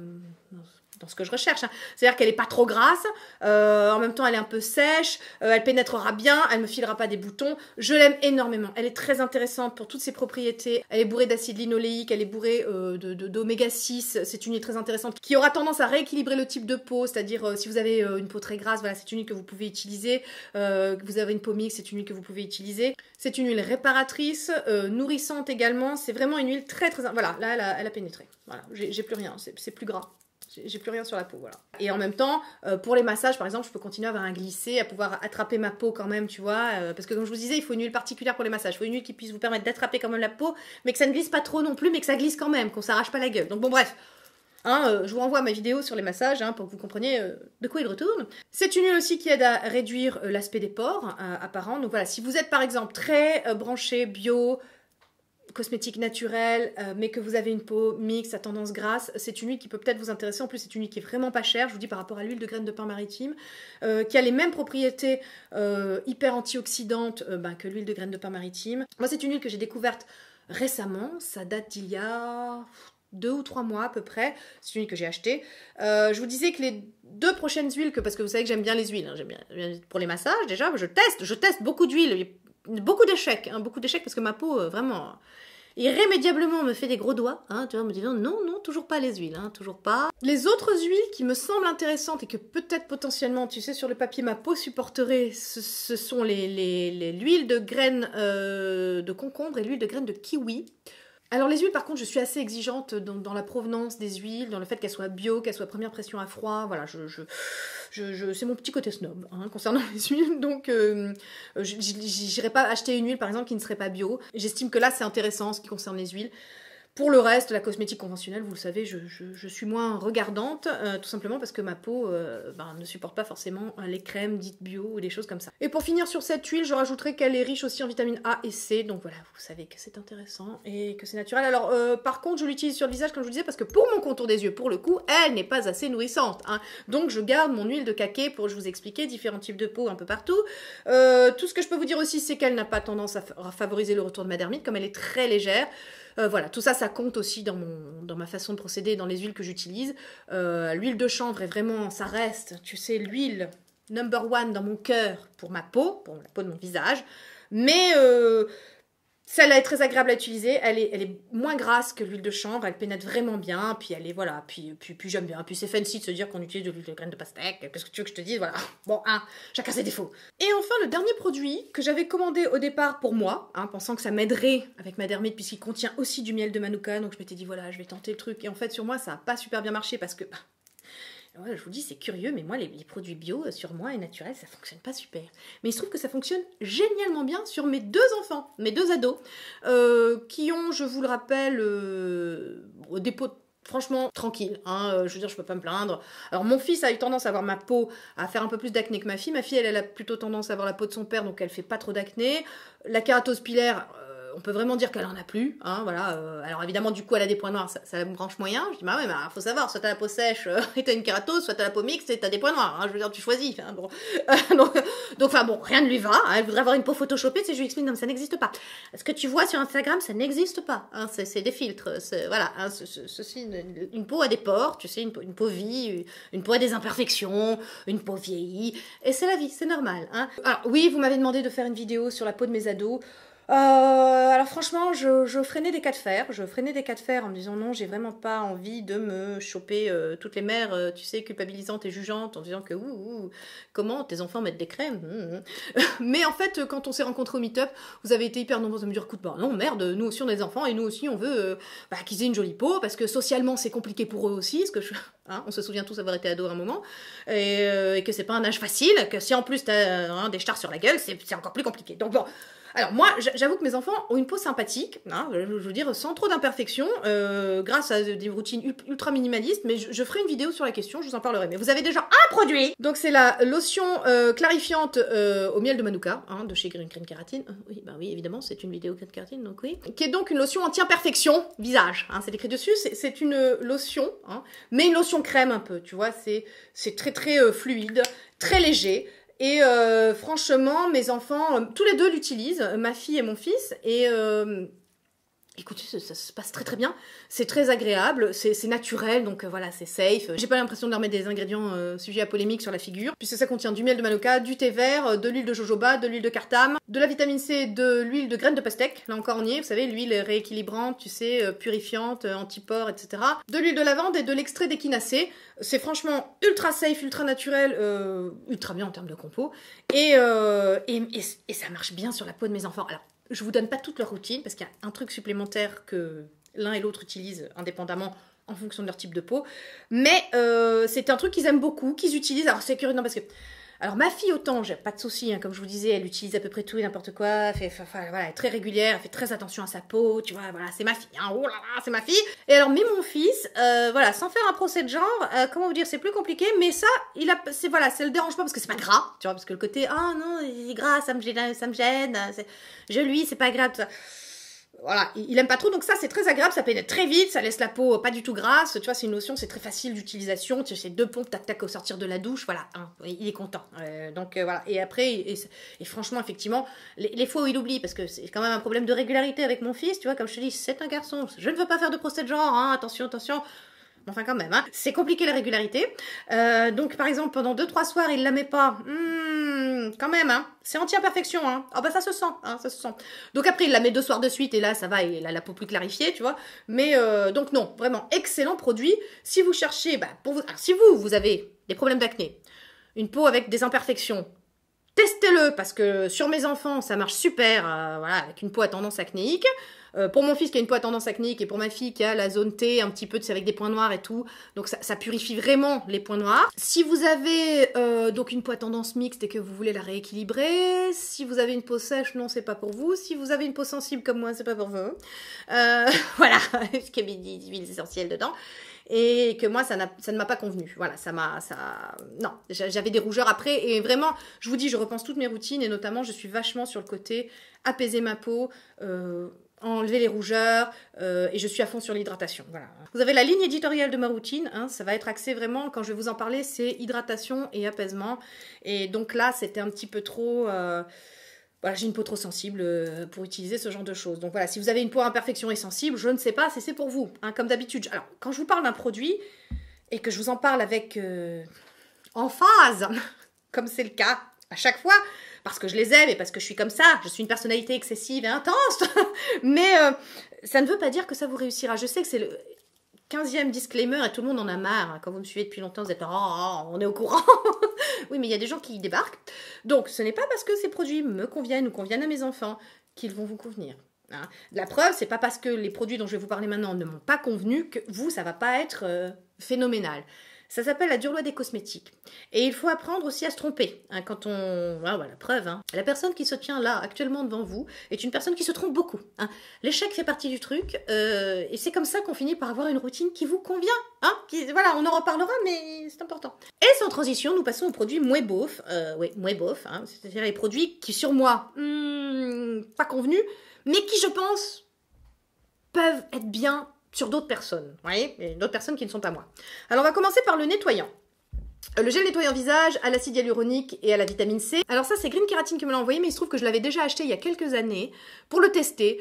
Speaker 1: dans ce que je recherche, hein. C'est-à-dire qu'elle n'est pas trop grasse, en même temps elle est un peu sèche, elle pénétrera bien, elle me filera pas des boutons, je l'aime énormément, elle est très intéressante pour toutes ses propriétés, elle est bourrée d'acide linoléique, elle est bourrée d'oméga 6, c'est une huile très intéressante qui aura tendance à rééquilibrer le type de peau, c'est-à-dire si vous avez une peau très grasse, voilà, c'est une huile que vous pouvez utiliser, que vous avez une peau mixte, c'est une huile que vous pouvez utiliser, c'est une huile réparatrice, nourrissante également, c'est vraiment une huile très très... Voilà, là elle a pénétré, voilà, j'ai plus rien, c'est plus gras. J'ai plus rien sur la peau, voilà. Et en même temps, pour les massages, par exemple, je peux continuer à avoir un glissé, à pouvoir attraper ma peau quand même, tu vois. Parce que comme je vous disais, il faut une huile particulière pour les massages. Il faut une huile qui puisse vous permettre d'attraper quand même la peau, mais que ça ne glisse pas trop non plus, mais que ça glisse quand même, qu'on s'arrache pas la gueule. Donc bon, bref. Hein, je vous renvoie à ma vidéo sur les massages hein, pour que vous compreniez de quoi il retourne. C'est une huile aussi qui aide à réduire l'aspect des pores apparents. Donc voilà, si vous êtes par exemple très branché bio, cosmétique naturelle, mais que vous avez une peau mixte à tendance grasse, c'est une huile qui peut peut-être vous intéresser. En plus, c'est une huile qui est vraiment pas chère, je vous dis par rapport à l'huile de graines de pain maritime, qui a les mêmes propriétés hyper antioxydantes que l'huile de graines de pain maritime. Moi, c'est une huile que j'ai découverte récemment, ça date d'il y a 2 ou 3 mois à peu près, c'est une huile que j'ai achetée. Je vous disais que les 2 prochaines huiles, parce que vous savez que j'aime bien les huiles, hein, j'aime bien pour les massages déjà, je teste beaucoup d'huiles, beaucoup d'échecs parce que ma peau vraiment... irrémédiablement me fait des gros doigts, hein, tu vois, me disant non, toujours pas les huiles, hein, toujours pas. Les autres huiles qui me semblent intéressantes et que peut-être potentiellement, tu sais, sur le papier ma peau supporterait, ce sont l'huile de graines de concombre et l'huile de graines de kiwi. Alors les huiles par contre je suis assez exigeante dans la provenance des huiles, dans le fait qu'elles soient bio, qu'elles soient première pression à froid, voilà, c'est mon petit côté snob hein, concernant les huiles, donc j'irai pas acheter une huile par exemple qui ne serait pas bio. J'estime que là c'est intéressant en ce qui concerne les huiles. Pour le reste, la cosmétique conventionnelle, vous le savez, je suis moins regardante, tout simplement parce que ma peau ne supporte pas forcément les crèmes dites bio ou des choses comme ça. Et pour finir sur cette huile, je rajouterai qu'elle est riche aussi en vitamines A et C, donc voilà, vous savez que c'est intéressant et que c'est naturel. Alors par contre, je l'utilise sur le visage, comme je vous disais, parce que pour mon contour des yeux, pour le coup, elle n'est pas assez nourrissante, hein. Donc je garde mon huile de kaki pour, je vous expliquer, différents types de peau un peu partout. Tout ce que je peux vous dire aussi, c'est qu'elle n'a pas tendance à favoriser le retour de ma dermite, comme elle est très légère. Voilà, tout ça, ça compte aussi dans ma façon de procéder, dans les huiles que j'utilise. L'huile de chanvre est vraiment, ça reste, tu sais, l'huile number one dans mon cœur pour ma peau, pour la peau de mon visage. Mais celle-là est très agréable à utiliser, elle est moins grasse que l'huile de chanvre, elle pénètre vraiment bien, puis elle est, voilà, puis j'aime bien. Puis c'est fancy de se dire qu'on utilise de l'huile de graines de pastèque, qu'est-ce que tu veux que je te dise, voilà. Bon, hein, chacun ses défauts. Et enfin, le dernier produit que j'avais commandé au départ pour moi, hein, pensant que ça m'aiderait avec ma dermite, puisqu'il contient aussi du miel de Manuka, donc je m'étais dit, voilà, je vais tenter le truc. Et en fait, sur moi, ça n'a pas super bien marché, parce que... ouais, je vous dis, c'est curieux, mais moi, les produits bio sur moi et naturels, ça fonctionne pas super. Mais il se trouve que ça fonctionne génialement bien sur mes 2 enfants, mes 2 ados, qui ont, je vous le rappelle, des peaux franchement tranquilles, hein, je veux dire, je peux pas me plaindre. Alors mon fils a eu tendance à avoir ma peau, à faire un peu plus d'acné que ma fille. Ma fille, elle a plutôt tendance à avoir la peau de son père, donc elle fait pas trop d'acné. La kératose pilaire... on peut vraiment dire qu'elle en a plus, hein, voilà. Alors évidemment, du coup, elle a des points noirs, ça me branche moyen. Je dis, bah ouais, mais faut savoir, soit t'as la peau sèche et t'as une kératose, soit t'as la peau mixte et t'as des points noirs, hein, je veux dire, tu choisis. Hein, bon. donc, enfin bon, rien ne lui va, hein, elle voudrait avoir une peau photoshopée, je lui explique, non, mais ça n'existe pas. Ce que tu vois sur Instagram, ça n'existe pas, hein, c'est des filtres, voilà. Hein, une peau a des pores, tu sais, une peau vie, une peau a des imperfections, une peau vieillie, et c'est la vie, c'est normal. Hein. Alors oui, vous m'avez demandé de faire une vidéo sur la peau de mes ados. Alors franchement, je freinais des cas de fer. Je freinais des cas de fer en me disant non, j'ai vraiment pas envie de me choper toutes les mères, tu sais, culpabilisantes et jugeantes, en disant que comment tes enfants mettent des crèmes. Mais en fait, quand on s'est rencontrés au meet-up, vous avez été hyper nombreux à me dire, écoute, bah non, merde, nous aussi on a des enfants et nous aussi on veut qu'ils aient une jolie peau, parce que socialement c'est compliqué pour eux aussi, parce que hein, on se souvient tous avoir été ados à un moment, et que c'est pas un âge facile, que si en plus t'as des stars sur la gueule, c'est encore plus compliqué. Donc bon. Alors moi, j'avoue que mes enfants ont une peau sympathique, hein, je veux dire, sans trop d'imperfections, grâce à des routines ultra minimalistes, mais je ferai une vidéo sur la question, je vous en parlerai. Mais vous avez déjà un produit. Donc c'est la lotion clarifiante au miel de Manuka, hein, de chez Green Kératine. Oui, bah oui, évidemment, c'est une vidéo Green Kératine, donc oui. Qui est donc une lotion anti-imperfection visage, hein, c'est écrit dessus, c'est une lotion, hein, mais une lotion crème un peu, tu vois, c'est très très fluide, très léger. Et franchement, mes enfants, tous les deux l'utilisent, ma fille et mon fils, et écoutez, ça se passe très très bien, c'est très agréable, c'est naturel, donc voilà, c'est safe. J'ai pas l'impression de leur mettre des ingrédients sujets à polémique sur la figure, puisque ça contient du miel de Manuka, du thé vert, de l'huile de jojoba, de l'huile de cartame, de la vitamine C, de l'huile de graines de pastèque, là encore on y est, vous savez, l'huile rééquilibrante, tu sais, purifiante, anti-pores, etc. De l'huile de lavande et de l'extrait d'échinacée. C'est franchement ultra safe, ultra naturel, ultra bien en termes de compo, et ça marche bien sur la peau de mes enfants. Alors, je vous donne pas toute leur routine, parce qu'il y a un truc supplémentaire que l'un et l'autre utilisent indépendamment en fonction de leur type de peau, mais c'est un truc qu'ils aiment beaucoup, qu'ils utilisent. Alors c'est curieux, non, parce que... Alors ma fille, autant, j'ai pas de soucis, hein, comme je vous disais, elle utilise à peu près tout et n'importe quoi, voilà, elle est très régulière, elle fait très attention à sa peau, tu vois, voilà, c'est ma fille, hein, oh là là, c'est ma fille. Et alors, mais mon fils, voilà, sans faire un procès de genre, comment vous dire, c'est plus compliqué, mais ça, voilà, ça le dérange pas, parce que c'est pas gras, tu vois, parce que le côté, ah non, c'est gras, ça me gêne, c'est pas agréable, tout ça. Voilà, il aime pas trop, donc ça c'est très agréable, ça pénètre très vite, ça laisse la peau pas du tout grasse, tu vois, c'est une lotion, c'est très facile d'utilisation, tu sais, c'est 2 pompes, tac tac au sortir de la douche, voilà, hein, il est content. Donc voilà, et après, et franchement, effectivement, les fois où il oublie, parce que c'est quand même un problème de régularité avec mon fils, tu vois, comme je te dis, c'est un garçon, je ne veux pas faire de procès de genre, hein, attention, enfin quand même, hein, c'est compliqué la régularité. Donc par exemple, pendant 2-3 soirs, il la met pas. Quand même, hein, c'est anti-imperfection, hein. Ah bah ça se sent, hein, ça se sent. Donc après, il la met 2 soirs de suite et là, ça va, il a la peau plus clarifiée, tu vois. Mais donc non, vraiment excellent produit. Si vous cherchez, bah, alors, si vous avez des problèmes d'acné, une peau avec des imperfections, testez-le, parce que sur mes enfants, ça marche super, voilà, avec une peau à tendance acnéique. Pour mon fils qui a une peau à tendance acnéique et pour ma fille qui a la zone T, un petit peu, avec des points noirs et tout. Donc ça purifie vraiment les points noirs. Si vous avez donc une peau à tendance mixte et que vous voulez la rééquilibrer, si vous avez une peau sèche, non, c'est pas pour vous. Si vous avez une peau sensible comme moi, c'est pas pour vous. Voilà, parce qu'il y a des huiles essentielles dedans. Et que moi, ça ne m'a pas convenu. Voilà, non, j'avais des rougeurs après. Et vraiment, je vous dis, je repense toutes mes routines. Et notamment, je suis vachement sur le côté apaiser ma peau, enlever les rougeurs, et je suis à fond sur l'hydratation. Voilà. Vous avez la ligne éditoriale de ma routine, hein, ça va être axé vraiment, quand je vais vous en parler, c'est hydratation et apaisement. Et donc là, c'était un petit peu trop... voilà, j'ai une peau trop sensible pour utiliser ce genre de choses. Donc voilà, si vous avez une peau à imperfection et sensible, je ne sais pas si c'est pour vous, hein, comme d'habitude. Alors, quand je vous parle d'un produit, et que je vous en parle avec emphase, comme c'est le cas à chaque fois, parce que je les aime et parce que je suis comme ça, je suis une personnalité excessive et intense, mais ça ne veut pas dire que ça vous réussira. Je sais que c'est le 15e disclaimer et tout le monde en a marre. Hein. Quand vous me suivez depuis longtemps, vous êtes on est au courant. Oui, mais il y a des gens qui y débarquent. Donc, ce n'est pas parce que ces produits me conviennent ou conviennent à mes enfants qu'ils vont vous convenir. Hein. La preuve, c'est pas parce que les produits dont je vais vous parler maintenant ne m'ont pas convenu que vous, ça va pas être phénoménal. Ça s'appelle la dure loi des cosmétiques. Et il faut apprendre aussi à se tromper. Hein, quand on... Ah, voilà, preuve. Hein. La personne qui se tient là, actuellement devant vous, est une personne qui se trompe beaucoup. Hein. L'échec fait partie du truc. Et c'est comme ça qu'on finit par avoir une routine qui vous convient. Hein, voilà, on en reparlera, mais c'est important. Et sans transition, nous passons aux produits moins beaufs. Oui, moins beaufs. Hein, c'est-à-dire les produits qui, sur moi, pas convenus, mais qui, je pense, peuvent être bien sur d'autres personnes, vous voyez, d'autres personnes qui ne sont pas moi. Alors, on va commencer par le nettoyant. Le gel nettoyant visage à l'acide hyaluronique et à la vitamine C. Alors ça, c'est Green Kératine qui me l'a envoyé, mais il se trouve que je l'avais déjà acheté il y a quelques années pour le tester.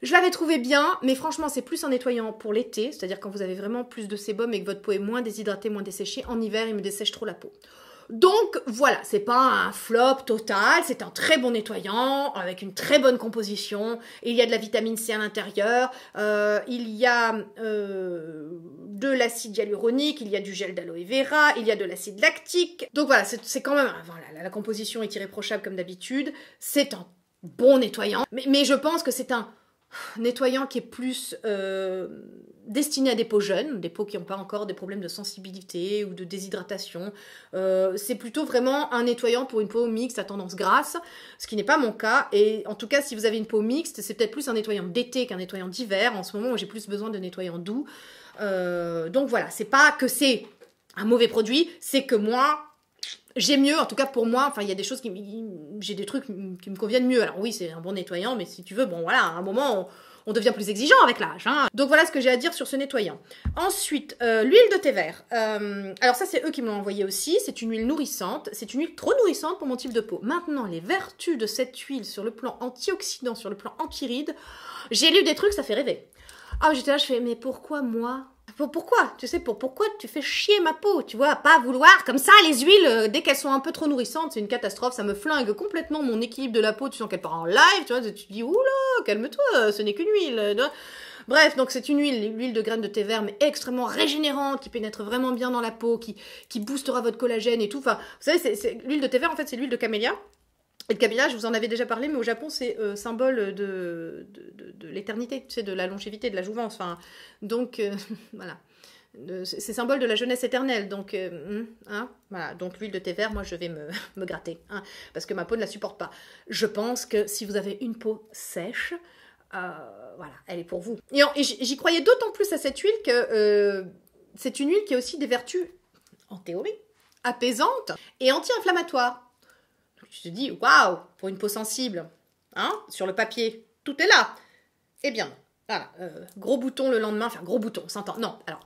Speaker 1: Je l'avais trouvé bien, mais franchement, c'est plus un nettoyant pour l'été, c'est-à-dire quand vous avez vraiment plus de sébum et que votre peau est moins déshydratée, moins desséchée. En hiver, il me dessèche trop la peau. Donc voilà, c'est pas un flop total, c'est un très bon nettoyant avec une très bonne composition. Il y a de la vitamine C à l'intérieur, il y a de l'acide hyaluronique, il y a du gel d'aloe vera, il y a de l'acide lactique. Donc voilà, c'est quand même, voilà, la composition est irréprochable comme d'habitude. C'est un bon nettoyant, mais je pense que c'est un nettoyant qui est plus destiné à des peaux jeunes, des peaux qui n'ont pas encore des problèmes de sensibilité ou de déshydratation. C'est plutôt vraiment un nettoyant pour une peau mixte à tendance grasse, ce qui n'est pas mon cas. Et en tout cas, si vous avez une peau mixte, c'est peut-être plus un nettoyant d'été qu'un nettoyant d'hiver. En ce moment, j'ai plus besoin de nettoyants doux. Donc voilà, c'est pas que c'est un mauvais produit, c'est que moi... j'ai mieux, en tout cas pour moi, enfin il y a des choses j'ai des trucs qui me conviennent mieux. Alors oui, c'est un bon nettoyant, mais si tu veux, bon voilà, à un moment, on devient plus exigeant avec l'âge. Hein. Donc voilà ce que j'ai à dire sur ce nettoyant. Ensuite, l'huile de thé vert. Alors ça, c'est eux qui me l'ont envoyé aussi. C'est une huile nourrissante. C'est une huile trop nourrissante pour mon type de peau. Maintenant, les vertus de cette huile sur le plan antioxydant, sur le plan anti-rides, j'ai lu des trucs, ça fait rêver. Ah, j'étais là, je fais, mais pourquoi moi ? Pourquoi ? Tu sais, pourquoi tu fais chier ma peau ? Tu vois, pas vouloir comme ça, les huiles, dès qu'elles sont un peu trop nourrissantes, c'est une catastrophe, ça me flingue complètement mon équilibre de la peau, tu sens qu'elle part en live, tu vois, tu te dis, oula, calme-toi, ce n'est qu'une huile. Bref, donc c'est une huile, l'huile de graines de thé vert, mais extrêmement régénérante, qui pénètre vraiment bien dans la peau, qui boostera votre collagène et tout. Enfin, vous savez, l'huile de thé vert, en fait, c'est l'huile de camélia. Et le camélia, je vous en avais déjà parlé, mais au Japon, c'est symbole de l'éternité, tu sais, de la longévité, de la jouvence. Enfin, donc, voilà. C'est symbole de la jeunesse éternelle. Donc, hein, voilà. Donc, l'huile de thé vert, moi, je vais me gratter. Hein, parce que ma peau ne la supporte pas. Je pense que si vous avez une peau sèche, voilà, elle est pour vous. Et j'y croyais d'autant plus à cette huile que c'est une huile qui a aussi des vertus, en théorie, apaisantes et anti-inflammatoires. Tu te dis, waouh, pour une peau sensible, hein, sur le papier, tout est là. Eh bien, voilà, gros bouton le lendemain, enfin gros bouton, on s'entend. Non, alors,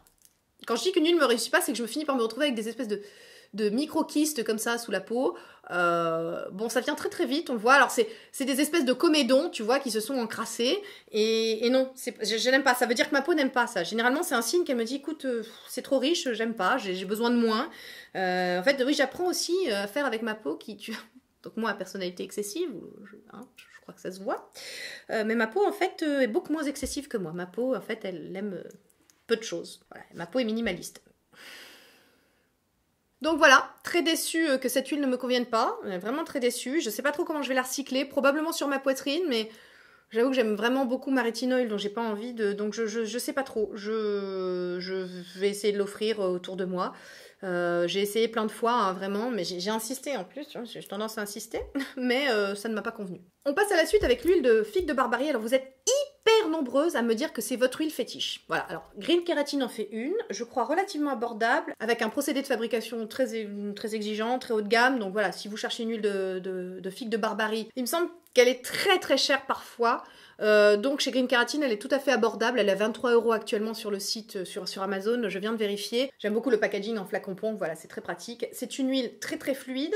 Speaker 1: quand je dis qu'une huile ne me réussit pas, c'est que je finis par me retrouver avec des espèces de micro-kystes comme ça sous la peau. Bon, ça vient très très vite, on le voit. Alors, c'est des espèces de comédons, tu vois, qui se sont encrassés. Et non, je n'aime pas. Ça veut dire que ma peau n'aime pas ça. Généralement, c'est un signe qu'elle me dit, écoute, c'est trop riche, j'aime pas, j'ai besoin de moins. En fait, oui, j'apprends aussi à faire avec ma peau qui... Donc moi, à personnalité excessive, je crois que ça se voit. Mais ma peau, en fait, est beaucoup moins excessive que moi. Ma peau, en fait, elle aime peu de choses. Voilà, ma peau est minimaliste. Donc voilà, très déçue que cette huile ne me convienne pas, vraiment très déçue. Je sais pas trop comment je vais la recycler, probablement sur ma poitrine, mais j'avoue que j'aime vraiment beaucoup ma rétinoïl, donc j'ai pas envie de... Donc je sais pas trop, je vais essayer de l'offrir autour de moi. J'ai essayé plein de fois, hein, vraiment, mais j'ai insisté en plus, j'ai tendance à insister, mais ça ne m'a pas convenu. On passe à la suite avec l'huile de figue de Barbarie. Alors vous êtes hyper nombreuses à me dire que c'est votre huile fétiche. Voilà, alors Green Kératine en fait une, je crois relativement abordable, avec un procédé de fabrication très exigeant, très haut de gamme. Donc voilà, si vous cherchez une huile de figue de Barbarie, il me semble qu'elle est très très chère parfois. Donc chez Green Kératine, elle est tout à fait abordable. Elle est à 23 € actuellement sur le site, sur Amazon. Je viens de vérifier. J'aime beaucoup le packaging en flacon pompe. Voilà, c'est très pratique. C'est une huile très très fluide.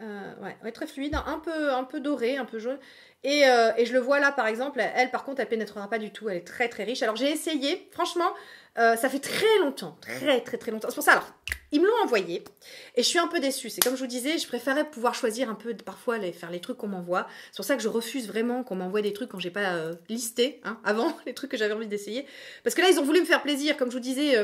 Speaker 1: Ouais, très fluide, un peu dorée, un peu jaune. Et je le vois là par exemple, elle par contre elle pénétrera pas du tout, elle est très très riche. Alors j'ai essayé, franchement, ça fait très longtemps, très longtemps. C'est pour ça, alors, ils me l'ont envoyé et je suis un peu déçue. C'est comme je vous disais, je préférais pouvoir choisir un peu, parfois faire les trucs qu'on m'envoie. C'est pour ça que je refuse vraiment qu'on m'envoie des trucs quand j'ai pas listé, hein, avant, les trucs que j'avais envie d'essayer. Parce que là, ils ont voulu me faire plaisir, comme je vous disais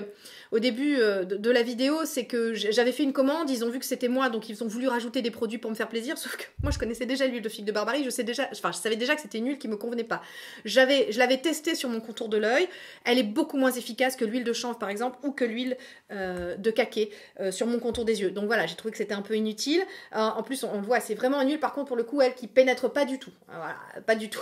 Speaker 1: au début de la vidéo, c'est que j'avais fait une commande, ils ont vu que c'était moi, donc ils ont voulu rajouter des produits pour me faire plaisir, sauf que moi je connaissais déjà l'huile de figue de Barbarie, je savais déjà que c'était une huile qui me convenait pas. Je l'avais testée sur mon contour de l'œil, elle est beaucoup moins efficace que l'huile de chanvre par exemple, ou que l'huile de kaki sur mon contour des yeux. Donc voilà, j'ai trouvé que c'était un peu inutile. En plus, on le voit, c'est vraiment une huile par contre pour le coup, elle qui pénètre pas du tout. Voilà, pas du tout.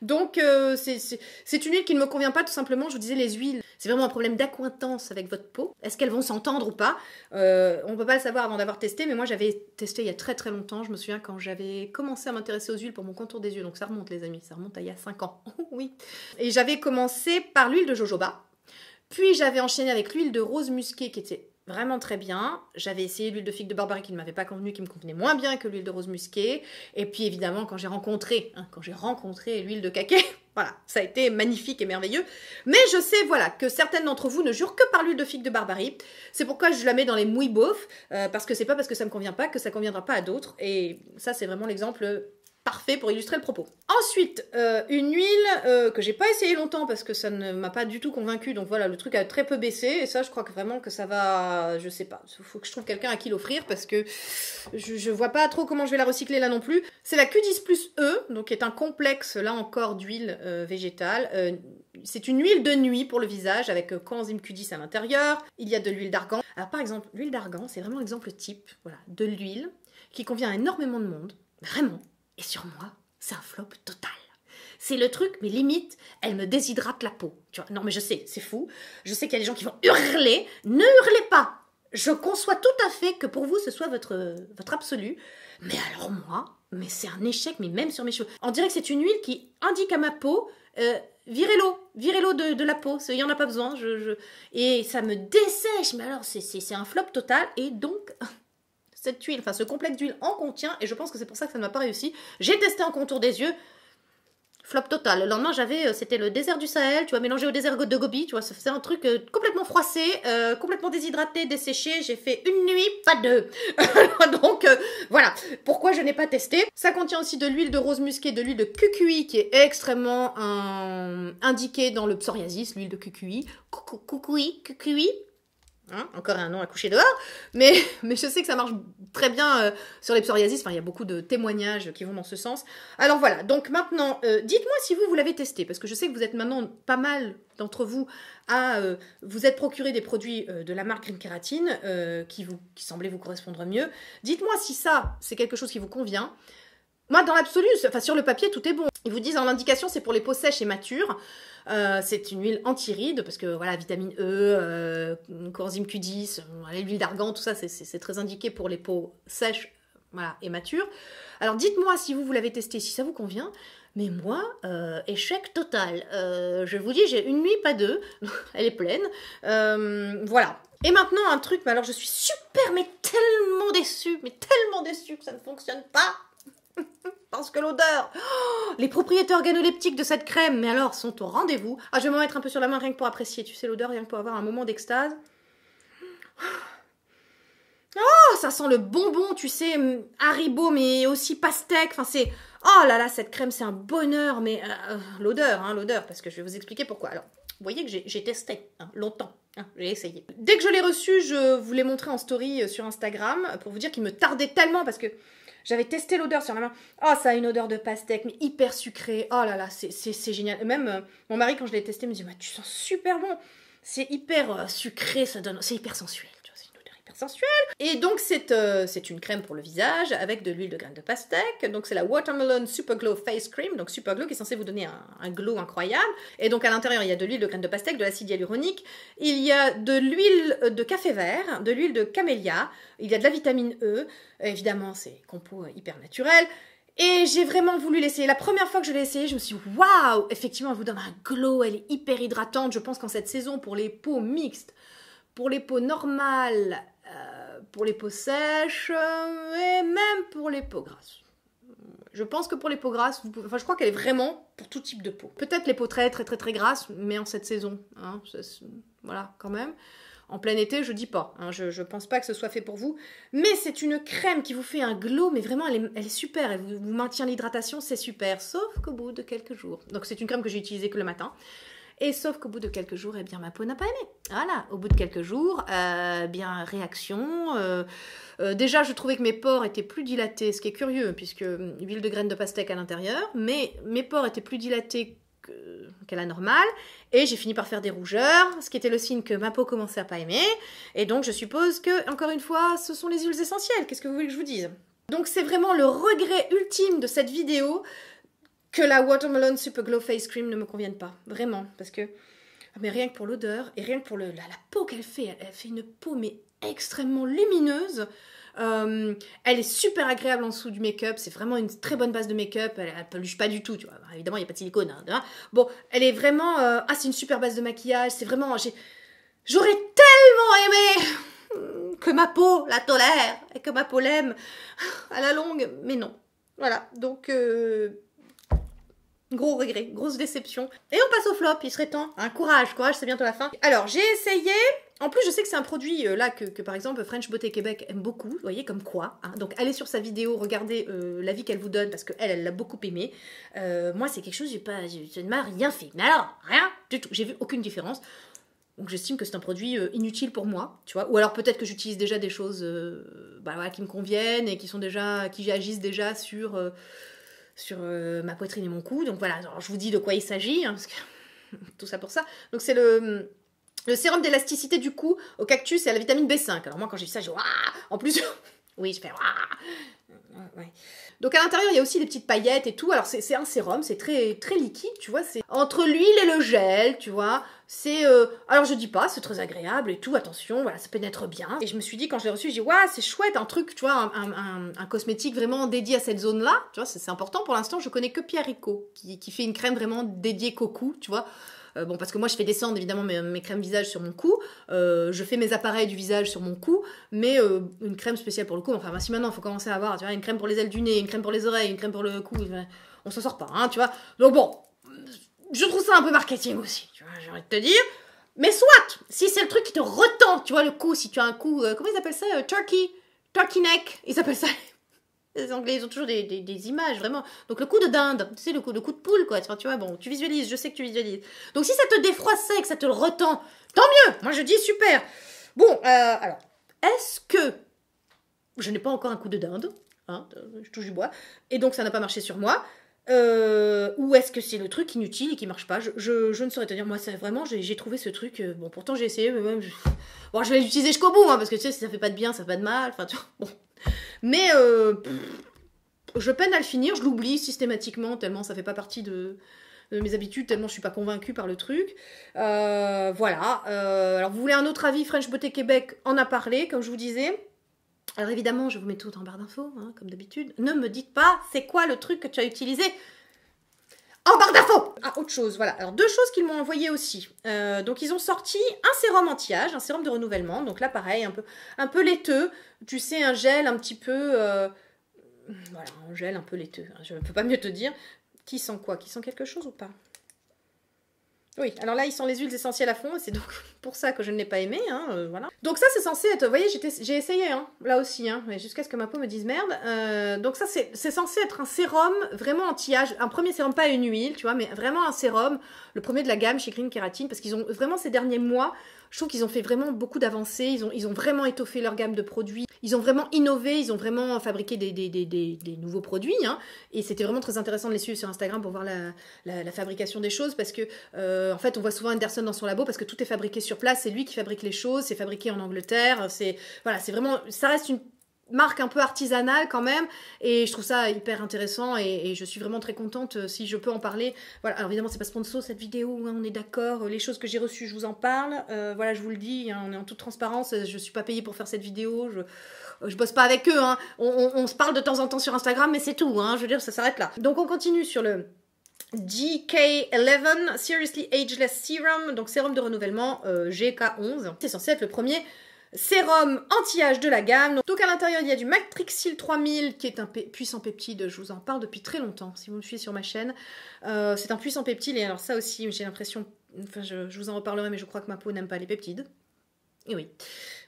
Speaker 1: Donc c'est une huile qui ne me convient pas tout simplement. Je vous disais, les huiles, c'est vraiment un problème d'accointance avec votre peau. Est-ce qu'elles vont s'entendre ou pas? On ne peut pas le savoir avant d'avoir testé, mais moi j'avais testé il y a très longtemps. Je me souviens quand j'avais commencé à m'intéresser aux huiles pour mon contour des yeux. Donc ça remonte les amis, ça remonte à il y a 5 ans. Oui. Et j'avais commencé par l'huile de jojoba. Puis j'avais enchaîné avec l'huile de rose musquée qui était vraiment très bien. J'avais essayé l'huile de figue de Barbarie qui ne m'avait pas convenu, qui me convenait moins bien que l'huile de rose musquée. Et puis évidemment, quand j'ai rencontré l'huile de kaki, voilà, ça a été magnifique et merveilleux. Mais je sais, voilà, que certaines d'entre vous ne jurent que par l'huile de figue de Barbarie. C'est pourquoi je la mets dans les mouilles beaufs, parce que c'est pas parce que ça me convient pas que ça conviendra pas à d'autres. Et ça, c'est vraiment l'exemple parfait pour illustrer le propos. Ensuite, une huile que j'ai pas essayé longtemps parce que ça ne m'a pas du tout convaincue. Donc voilà, le truc a très peu baissé. Et ça, je crois que vraiment que ça va... Je sais pas. Il faut que je trouve quelqu'un à qui l'offrir parce que je vois pas trop comment je vais la recycler là non plus. C'est la Q10 Plus E, donc qui est un complexe, là encore, d'huile végétale. C'est une huile de nuit pour le visage avec coenzyme Q10 à l'intérieur. Il y a de l'huile d'argan. Alors par exemple, l'huile d'argan, c'est vraiment l'exemple type, voilà, de l'huile qui convient à énormément de monde. Vraiment. Et sur moi, c'est un flop total. C'est le truc, mais limite, elle me déshydrate la peau. Tu vois, non mais je sais, c'est fou. Je sais qu'il y a des gens qui vont hurler. Ne hurlez pas. Je conçois tout à fait que pour vous, ce soit votre absolu. Mais alors moi, mais c'est un échec, mais même sur mes cheveux. On dirait que c'est une huile qui indique à ma peau, virez l'eau de la peau. Il n'y en a pas besoin. Et ça me dessèche. Mais alors, c'est un flop total. Et donc... cette huile, enfin ce complexe d'huile en contient, et je pense que c'est pour ça que ça ne m'a pas réussi. J'ai testé en contour des yeux, flop total. Le lendemain, c'était le désert du Sahel, tu vois, mélangé au désert de Gobi, tu vois, ça faisait un truc complètement froissé, complètement déshydraté, desséché. J'ai fait une nuit, pas deux. Donc, voilà, pourquoi je n'ai pas testé. Ça contient aussi de l'huile de rose musquée, de l'huile de QQI, qui est extrêmement indiquée dans le psoriasis, l'huile de QQI. QQI. Hein, encore un nom à coucher dehors, mais je sais que ça marche très bien sur les psoriasis. Enfin, il y a beaucoup de témoignages qui vont dans ce sens. Alors voilà, donc maintenant, dites-moi si vous l'avez testé, parce que je sais que vous êtes maintenant pas mal d'entre vous à vous êtes procuré des produits de la marque Green Kératine qui semblaient vous correspondre mieux. Dites-moi si ça, c'est quelque chose qui vous convient. Moi, dans l'absolu, enfin sur le papier, tout est bon. Ils vous disent en indication, c'est pour les peaux sèches et matures. C'est une huile anti-rides, parce que voilà, vitamine E, coenzyme Q10, l'huile d'argan, tout ça, c'est très indiqué pour les peaux sèches, voilà, et matures. Alors dites-moi si vous l'avez testé, si ça vous convient. Mais moi, échec total. Je vous dis, j'ai une nuit, pas deux. Elle est pleine. Voilà. Et maintenant, un truc, mais alors je suis super, mais tellement déçue que ça ne fonctionne pas. Parce que l'odeur, les propriétés organoleptiques de cette crème, mais alors, sont au rendez-vous. Ah, je vais m'en mettre un peu sur la main rien que pour apprécier, tu sais, l'odeur, rien que pour avoir un moment d'extase. Oh, ça sent le bonbon, tu sais, Haribo, mais aussi pastèque. Enfin, c'est... Oh là là, cette crème, c'est un bonheur, mais l'odeur, hein, l'odeur, parce que je vais vous expliquer pourquoi. Alors, vous voyez que j'ai testé, hein, longtemps, hein, j'ai essayé. Dès que je l'ai reçu, je vous l'ai montré en story sur Instagram, pour vous dire qu'il me tardait tellement, parce que j'avais testé l'odeur sur la main. Oh, ça a une odeur de pastèque, mais hyper sucrée. Oh là là, c'est génial. Et même, mon mari, quand je l'ai testé, me dit, tu sens super bon. C'est hyper sucré, c'est hyper sensuel. Sensuelle. Et donc c'est une crème pour le visage avec de l'huile de graines de pastèque. Donc c'est la Watermelon Super Glow Face Cream. Donc Super Glow qui est censé vous donner un glow incroyable. Et donc à l'intérieur il y a de l'huile de graines de pastèque, de l'acide hyaluronique, il y a de l'huile de café vert, de l'huile de camélia, il y a de la vitamine E. Évidemment c'est compo hyper naturel. Et j'ai vraiment voulu l'essayer. La première fois que je l'ai essayé, je me suis dit, waouh, effectivement elle vous donne un glow, elle est hyper hydratante. Je pense qu'en cette saison pour les peaux mixtes, pour les peaux normales, pour les peaux sèches et même pour les peaux grasses. Je pense que pour les peaux grasses, je crois qu'elle est vraiment pour tout type de peau. Peut-être les peaux très grasses, mais en cette saison, hein, voilà, quand même. En plein été, je dis pas, hein, je pense pas que ce soit fait pour vous. Mais c'est une crème qui vous fait un glow, mais vraiment, elle est super. Elle vous maintient l'hydratation, c'est super. Sauf qu'au bout de quelques jours. Donc c'est une crème que j'ai utilisée que le matin. Et sauf qu'au bout de quelques jours, eh bien, ma peau n'a pas aimé. Voilà, au bout de quelques jours, bien, réaction. Déjà, je trouvais que mes pores étaient plus dilatés, ce qui est curieux, puisque huile de graines de pastèque à l'intérieur, mais mes pores étaient plus dilatés qu'à la normale, et j'ai fini par faire des rougeurs, ce qui était le signe que ma peau commençait à pas aimer, et donc je suppose que, encore une fois, ce sont les huiles essentielles. Qu'est-ce que vous voulez que je vous dise? Donc c'est vraiment le regret ultime de cette vidéo, que la Watermelon Super Glow Face Cream ne me convienne pas, vraiment, parce que mais rien que pour l'odeur et rien que pour la peau qu'elle fait, elle fait une peau mais extrêmement lumineuse. Elle est super agréable en dessous du make-up, c'est vraiment une très bonne base de make-up, elle peluche pas du tout, tu vois. Évidemment il n'y a pas de silicone, hein. Bon, elle est vraiment, c'est une super base de maquillage, c'est vraiment, j'aurais tellement aimé que ma peau la tolère et que ma peau l'aime à la longue, mais non. Voilà, donc gros regret, grosse déception. Et on passe au flop, il serait temps. Hein, courage, c'est bientôt la fin. Alors, j'ai essayé. En plus, je sais que c'est un produit là que par exemple French Beauté Québec aime beaucoup, vous voyez, comme quoi. Hein. Donc, allez sur sa vidéo, regardez l'avis qu'elle vous donne parce qu'elle l'a beaucoup aimé. Moi, c'est quelque chose, ça ne m'a rien fait. Mais alors, rien du tout. J'ai vu aucune différence. Donc, j'estime que c'est un produit inutile pour moi, tu vois. Ou alors, peut-être que j'utilise déjà des choses voilà, qui me conviennent et qui agissent déjà sur ma poitrine et mon cou. Donc voilà, alors, je vous dis de quoi il s'agit, hein, parce que tout ça pour ça. Donc c'est le sérum d'élasticité du cou au cactus et à la vitamine B5. Alors moi quand j'ai vu ça, j'ai en plus, oui, je fais ouais. Donc à l'intérieur il y a aussi des petites paillettes et tout. Alors c'est un sérum, c'est très liquide, tu vois. C'est entre l'huile et le gel, tu vois. C'est alors je dis pas, c'est très agréable et tout. Attention, voilà, ça pénètre bien. Et je me suis dit quand je l'ai reçu, j'ai dit c'est chouette, un truc, tu vois, un cosmétique vraiment dédié à cette zone-là. Tu vois, c'est important. Pour l'instant, je connais que Pierre Rico qui fait une crème vraiment dédiée qu'au cou, tu vois. Bon, parce que moi, je fais descendre évidemment mes crèmes visage sur mon cou. Je fais mes appareils du visage sur mon cou. Mais une crème spéciale pour le cou. Enfin, si maintenant, il faut commencer à avoir, tu vois, une crème pour les ailes du nez, une crème pour les oreilles, une crème pour le cou. On s'en sort pas, hein, tu vois. Donc bon, je trouve ça un peu marketing aussi, tu vois, j'ai envie de te dire. Mais soit, si c'est le truc qui te retend, tu vois, le cou, si tu as un cou, comment ils appellent ça, turkey neck, ils appellent ça. Les Anglais, ils ont toujours des images, vraiment. Donc le coup de dinde, tu sais, le coup de poule, quoi. Enfin, tu vois, bon, tu visualises, je sais que tu visualises. Donc si ça te défroisse, que ça te le retend, tant mieux. Moi, je dis super. Bon, alors, est-ce que je n'ai pas encore un coup de dinde, hein, je touche du bois, et donc ça n'a pas marché sur moi, ou est-ce que c'est le truc inutile et qui marche pas, je ne saurais te dire. Moi, c'est vraiment, j'ai trouvé ce truc, bon, pourtant j'ai essayé, mais même, bon, je vais l'utiliser jusqu'au bout, hein, parce que tu sais, si ça fait pas de bien, ça fait pas de mal, enfin, tu vois, bon. Mais je peine à le finir, je l'oublie systématiquement, tellement ça fait pas partie de mes habitudes, tellement je suis pas convaincue par le truc. Voilà. Alors vous voulez un autre avis, French Beauté Québec en a parlé, comme je vous disais. Alors évidemment, je vous mets tout en barre d'infos, hein, comme d'habitude. Ne me dites pas, c'est quoi le truc que tu as utilisé en barre d'infos. Autre chose, voilà. Alors, deux choses qu'ils m'ont envoyé aussi. Donc, ils ont sorti un sérum anti-âge, un sérum de renouvellement. Donc là, pareil, un peu laiteux. Tu sais, un gel un petit peu... voilà, un gel un peu laiteux. Je ne peux pas mieux te dire. Qui sent quoi? Qui sent quelque chose ou pas? Oui, alors là, ils sont les huiles essentielles à fond, et c'est donc pour ça que je ne l'ai pas aimé, hein, voilà. Donc ça, c'est censé être, vous voyez, j'ai essayé, hein, là aussi, hein, jusqu'à ce que ma peau me dise merde. Donc ça, c'est censé être un sérum vraiment anti-âge, un premier sérum, pas une huile, tu vois, mais vraiment un sérum, le premier de la gamme chez Green Keratin, parce qu'ils ont vraiment ces derniers mois, je trouve qu'ils ont fait vraiment beaucoup d'avancées, ils ont vraiment étoffé leur gamme de produits, ils ont vraiment innové, ils ont vraiment fabriqué des nouveaux produits, hein, et c'était vraiment très intéressant de les suivre sur Instagram pour voir la fabrication des choses, parce que en fait on voit souvent Anderson dans son labo parce que tout est fabriqué sur place, c'est lui qui fabrique les choses, c'est fabriqué en Angleterre, voilà, c'est vraiment, ça reste une marque un peu artisanale quand même, et je trouve ça hyper intéressant, et je suis vraiment très contente si je peux en parler. Voilà, alors évidemment c'est pas sponsor cette vidéo, hein, on est d'accord, les choses que j'ai reçues je vous en parle, voilà, je vous le dis, hein, on est en toute transparence, je suis pas payée pour faire cette vidéo, je bosse pas avec eux, hein. On se parle de temps en temps sur Instagram, mais c'est tout, hein, je veux dire, ça s'arrête là. Donc on continue sur le GK11 Seriously Ageless Serum, donc sérum de renouvellement GK11. C'est censé être le premier sérum anti-âge de la gamme. Donc à l'intérieur, il y a du Matrixyl 3000 qui est un puissant peptide. Je vous en parle depuis très longtemps si vous me suivez sur ma chaîne. C'est un puissant peptide, et alors ça aussi, j'ai l'impression, enfin je vous en reparlerai, mais je crois que ma peau n'aime pas les peptides. Et oui,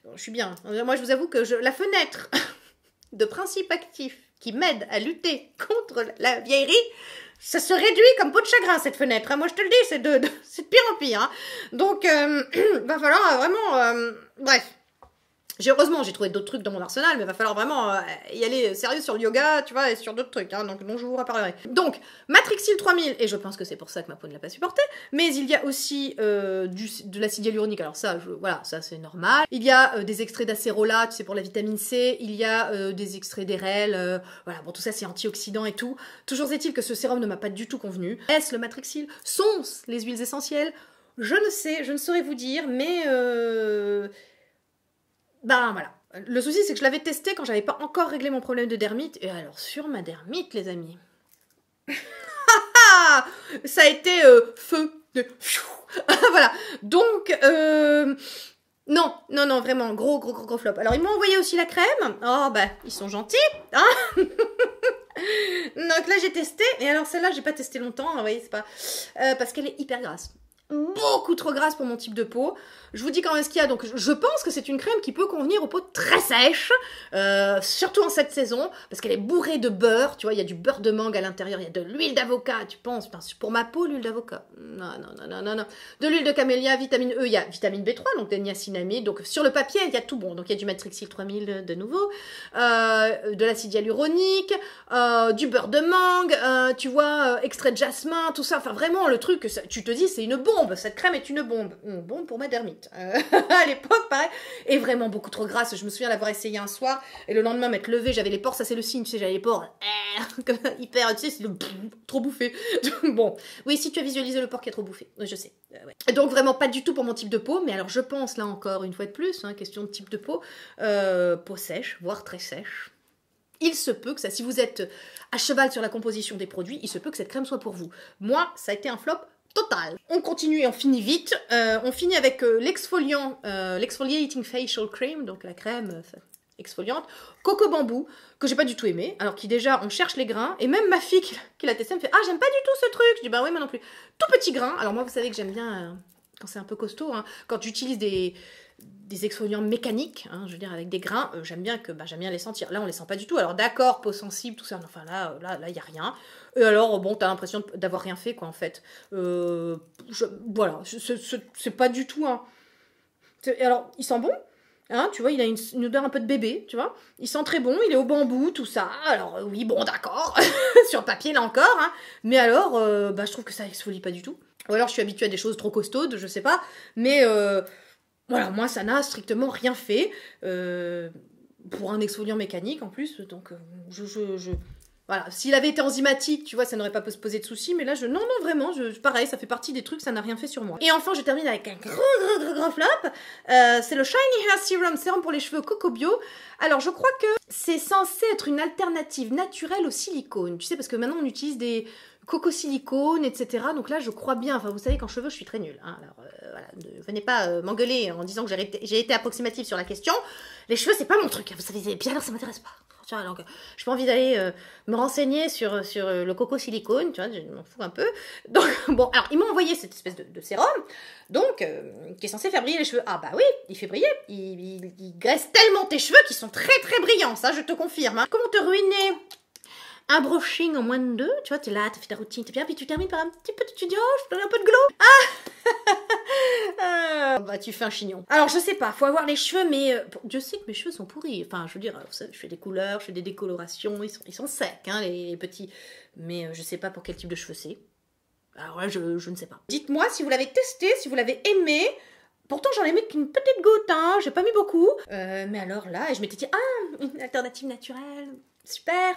Speaker 1: bon, je suis bien. Moi, je vous avoue que la fenêtre de principe actif qui m'aide à lutter contre la vieillerie, ça se réduit comme peau de chagrin, cette fenêtre. Hein. Moi, je te le dis, c'est de pire en pire. Hein. Donc, va falloir vraiment... bref. Heureusement, j'ai trouvé d'autres trucs dans mon arsenal, mais il va falloir vraiment y aller sérieux sur le yoga, tu vois, et sur d'autres trucs, hein, donc dont je vous reparlerai. Donc, Matrixyl 3000, et je pense que c'est pour ça que ma peau ne l'a pas supporté, mais il y a aussi de l'acide hyaluronique, alors ça, voilà, ça c'est normal. Il y a des extraits d'acérola, tu sais, pour la vitamine C, il y a des extraits d'RL, voilà, bon, tout ça c'est antioxydant et tout. Toujours est-il que ce sérum ne m'a pas du tout convenu. Est-ce le Matrixyl? Sont-ce les huiles essentielles? Je ne sais, je ne saurais vous dire, mais... Ben voilà. Le souci, c'est que je l'avais testé quand j'avais pas encore réglé mon problème de dermite. Et alors, sur ma dermite, les amis, ça a été feu. Voilà. Donc, non, vraiment, gros flop. Alors, ils m'ont envoyé aussi la crème. Oh, bah, ils sont gentils. Hein. Donc là, j'ai testé. Et alors, celle-là, j'ai pas testé longtemps. Vous voyez, c'est pas... parce qu'elle est hyper grasse. Beaucoup trop grasse pour mon type de peau. Je vous dis quand même ce qu'il y a. Donc je pense que c'est une crème qui peut convenir aux peaux très sèches, surtout en cette saison, parce qu'elle est bourrée de beurre. Tu vois, il y a du beurre de mangue à l'intérieur, il y a de l'huile d'avocat. Tu penses, pour ma peau, l'huile d'avocat? Non. De l'huile de camélia, vitamine E, il y a vitamine B3, donc des niacinamide. Donc sur le papier, il y a tout bon. Donc il y a du Matrixyl 3000 de nouveau, de l'acide hyaluronique, du beurre de mangue, tu vois, extrait de jasmin, tout ça. Enfin vraiment, le truc, tu te dis, c'est une bombe. Cette crème est une bombe. Une bombe pour ma dermite. À l'époque, pareil. Et vraiment beaucoup trop grasse. Je me souviens l'avoir essayé un soir. Et le lendemain, m'être levée, j'avais les pores. Ça, c'est le signe. Tu sais, j'avais les pores comme hyper, tu sais, c'est trop bouffé. Bon. Oui, si tu as visualisé le porc qui est trop bouffé. Je sais. Ouais. Donc, vraiment pas du tout pour mon type de peau. Mais alors, je pense, là encore, une fois de plus, hein, question de type de peau. Peau sèche, voire très sèche. Il se peut que ça, si vous êtes à cheval sur la composition des produits, il se peut que cette crème soit pour vous. Moi, ça a été un flop total. On continue et on finit vite. On finit avec l'exfoliating facial cream, donc la crème exfoliante, coco bambou, que j'ai pas du tout aimé, alors qui déjà, on cherche les grains, et même ma fille qui l'a testé me fait « Ah, j'aime pas du tout ce truc !» Je dis « Bah oui, moi non plus. » Tout petit grain. Alors moi, vous savez que j'aime bien, quand c'est un peu costaud, hein, quand j'utilise des exfoliants mécaniques, hein, je veux dire avec des grains, j'aime bien les sentir. Là, on les sent pas du tout. Alors d'accord, peau sensible, tout ça, enfin là, il y a rien. Et alors, bon, t'as l'impression d'avoir rien fait, quoi, en fait. Voilà, c'est pas du tout un... Alors, il sent bon, hein, tu vois, il a une odeur un peu de bébé, tu vois. Il sent très bon, il est au bambou, tout ça. Alors, oui, bon, d'accord, sur papier, là encore, hein. Mais alors, je trouve que ça exfolie pas du tout. Ou alors, je suis habituée à des choses trop costaudes, je sais pas. Mais... voilà, moi, ça n'a strictement rien fait pour un exfoliant mécanique, en plus. Donc, voilà, s'il avait été enzymatique, tu vois, ça n'aurait pas posé de soucis. Mais là, non, vraiment, pareil, ça fait partie des trucs, ça n'a rien fait sur moi. Et enfin, je termine avec un gros flop. C'est le Shiny Hair Serum, sérum pour les cheveux Coco Bio. Alors, je crois que c'est censé être une alternative naturelle au silicone. Tu sais, parce que maintenant, on utilise des... coco silicone, etc. Donc là, je crois bien. Enfin, vous savez qu'en cheveux, je suis très nulle. Hein. Alors, voilà, ne venez pas m'engueuler en disant que j'ai été approximative sur la question. Les cheveux, c'est pas mon truc. Hein. Vous savez bien, alors ça m'intéresse pas. tu vois, donc j'ai pas envie d'aller me renseigner sur le coco silicone, tu vois, je m'en fous un peu. Donc, bon, alors, ils m'ont envoyé cette espèce de sérum, donc, qui est censé faire briller les cheveux. Ah bah oui, il fait briller, il graisse tellement tes cheveux qu'ils sont très très brillants, ça je te confirme. Hein. Comment te ruiner un brushing en moins de 2, tu vois, t'es là, t'as fait ta routine, t'es bien, puis tu termines par un petit peu, tu te dis, oh, je te donne un peu de glow. Bah tu fais un chignon. Alors je sais pas, faut avoir les cheveux, mais Dieu sait que mes cheveux sont pourris. Enfin, je veux dire, vous savez, je fais des couleurs, je fais des décolorations, ils sont secs, hein, les petits. Mais je sais pas pour quel type de cheveux c'est. Alors là, je ne sais pas. Dites-moi si vous l'avez testé, si vous l'avez aimé. Pourtant, j'en ai mis qu'une petite goutte, hein, j'ai pas mis beaucoup. Mais alors là, je m'étais dit, ah, une alternative naturelle, super.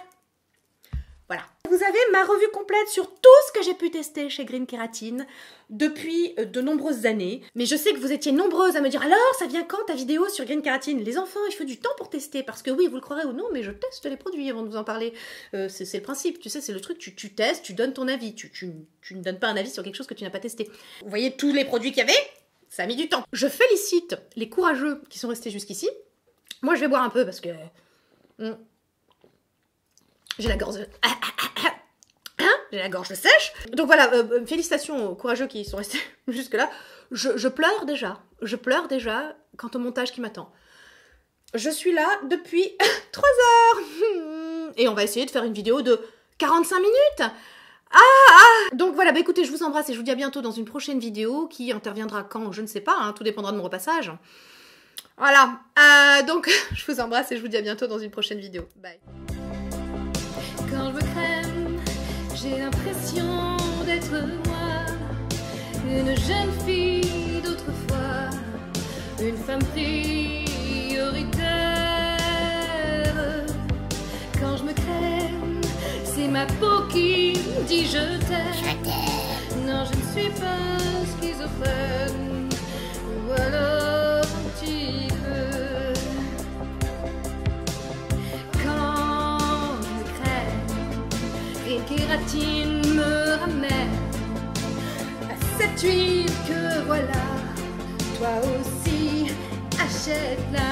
Speaker 1: Voilà. Vous avez ma revue complète sur tout ce que j'ai pu tester chez Green Kératine depuis de nombreuses années. Mais je sais que vous étiez nombreuses à me dire, alors, ça vient quand ta vidéo sur Green Kératine? Les enfants, il faut du temps pour tester. Parce que oui, vous le croirez ou non, mais je teste les produits avant de vous en parler. C'est le principe, tu sais, c'est le truc, tu testes, tu donnes ton avis. Tu ne donnes pas un avis sur quelque chose que tu n'as pas testé. Vous voyez tous les produits qu'il y avait? Ça a mis du temps. Je félicite les courageux qui sont restés jusqu'ici. Moi, je vais boire un peu parce que... j'ai la gorge... j'ai la gorge sèche. Donc voilà, félicitations aux courageux qui sont restés jusque-là. Je pleure déjà. Je pleure déjà quant au montage qui m'attend. Je suis là depuis 3 heures. Et on va essayer de faire une vidéo de 45 minutes. Donc voilà, bah écoutez, je vous embrasse et je vous dis à bientôt dans une prochaine vidéo qui interviendra quand, je ne sais pas, hein, tout dépendra de mon repassage. Voilà, donc je vous embrasse et je vous dis à bientôt dans une prochaine vidéo. Bye.
Speaker 2: Quand je me crème, j'ai l'impression d'être moi, une jeune fille d'autrefois, une femme prioritaire. Quand je me crème, c'est ma peau qui me dit je t'aime. Non, je ne suis pas schizophrène, ou alors un petit peu. Quand je me crème, Green Kératine me ramène à cette huile que voilà, toi aussi achète-la.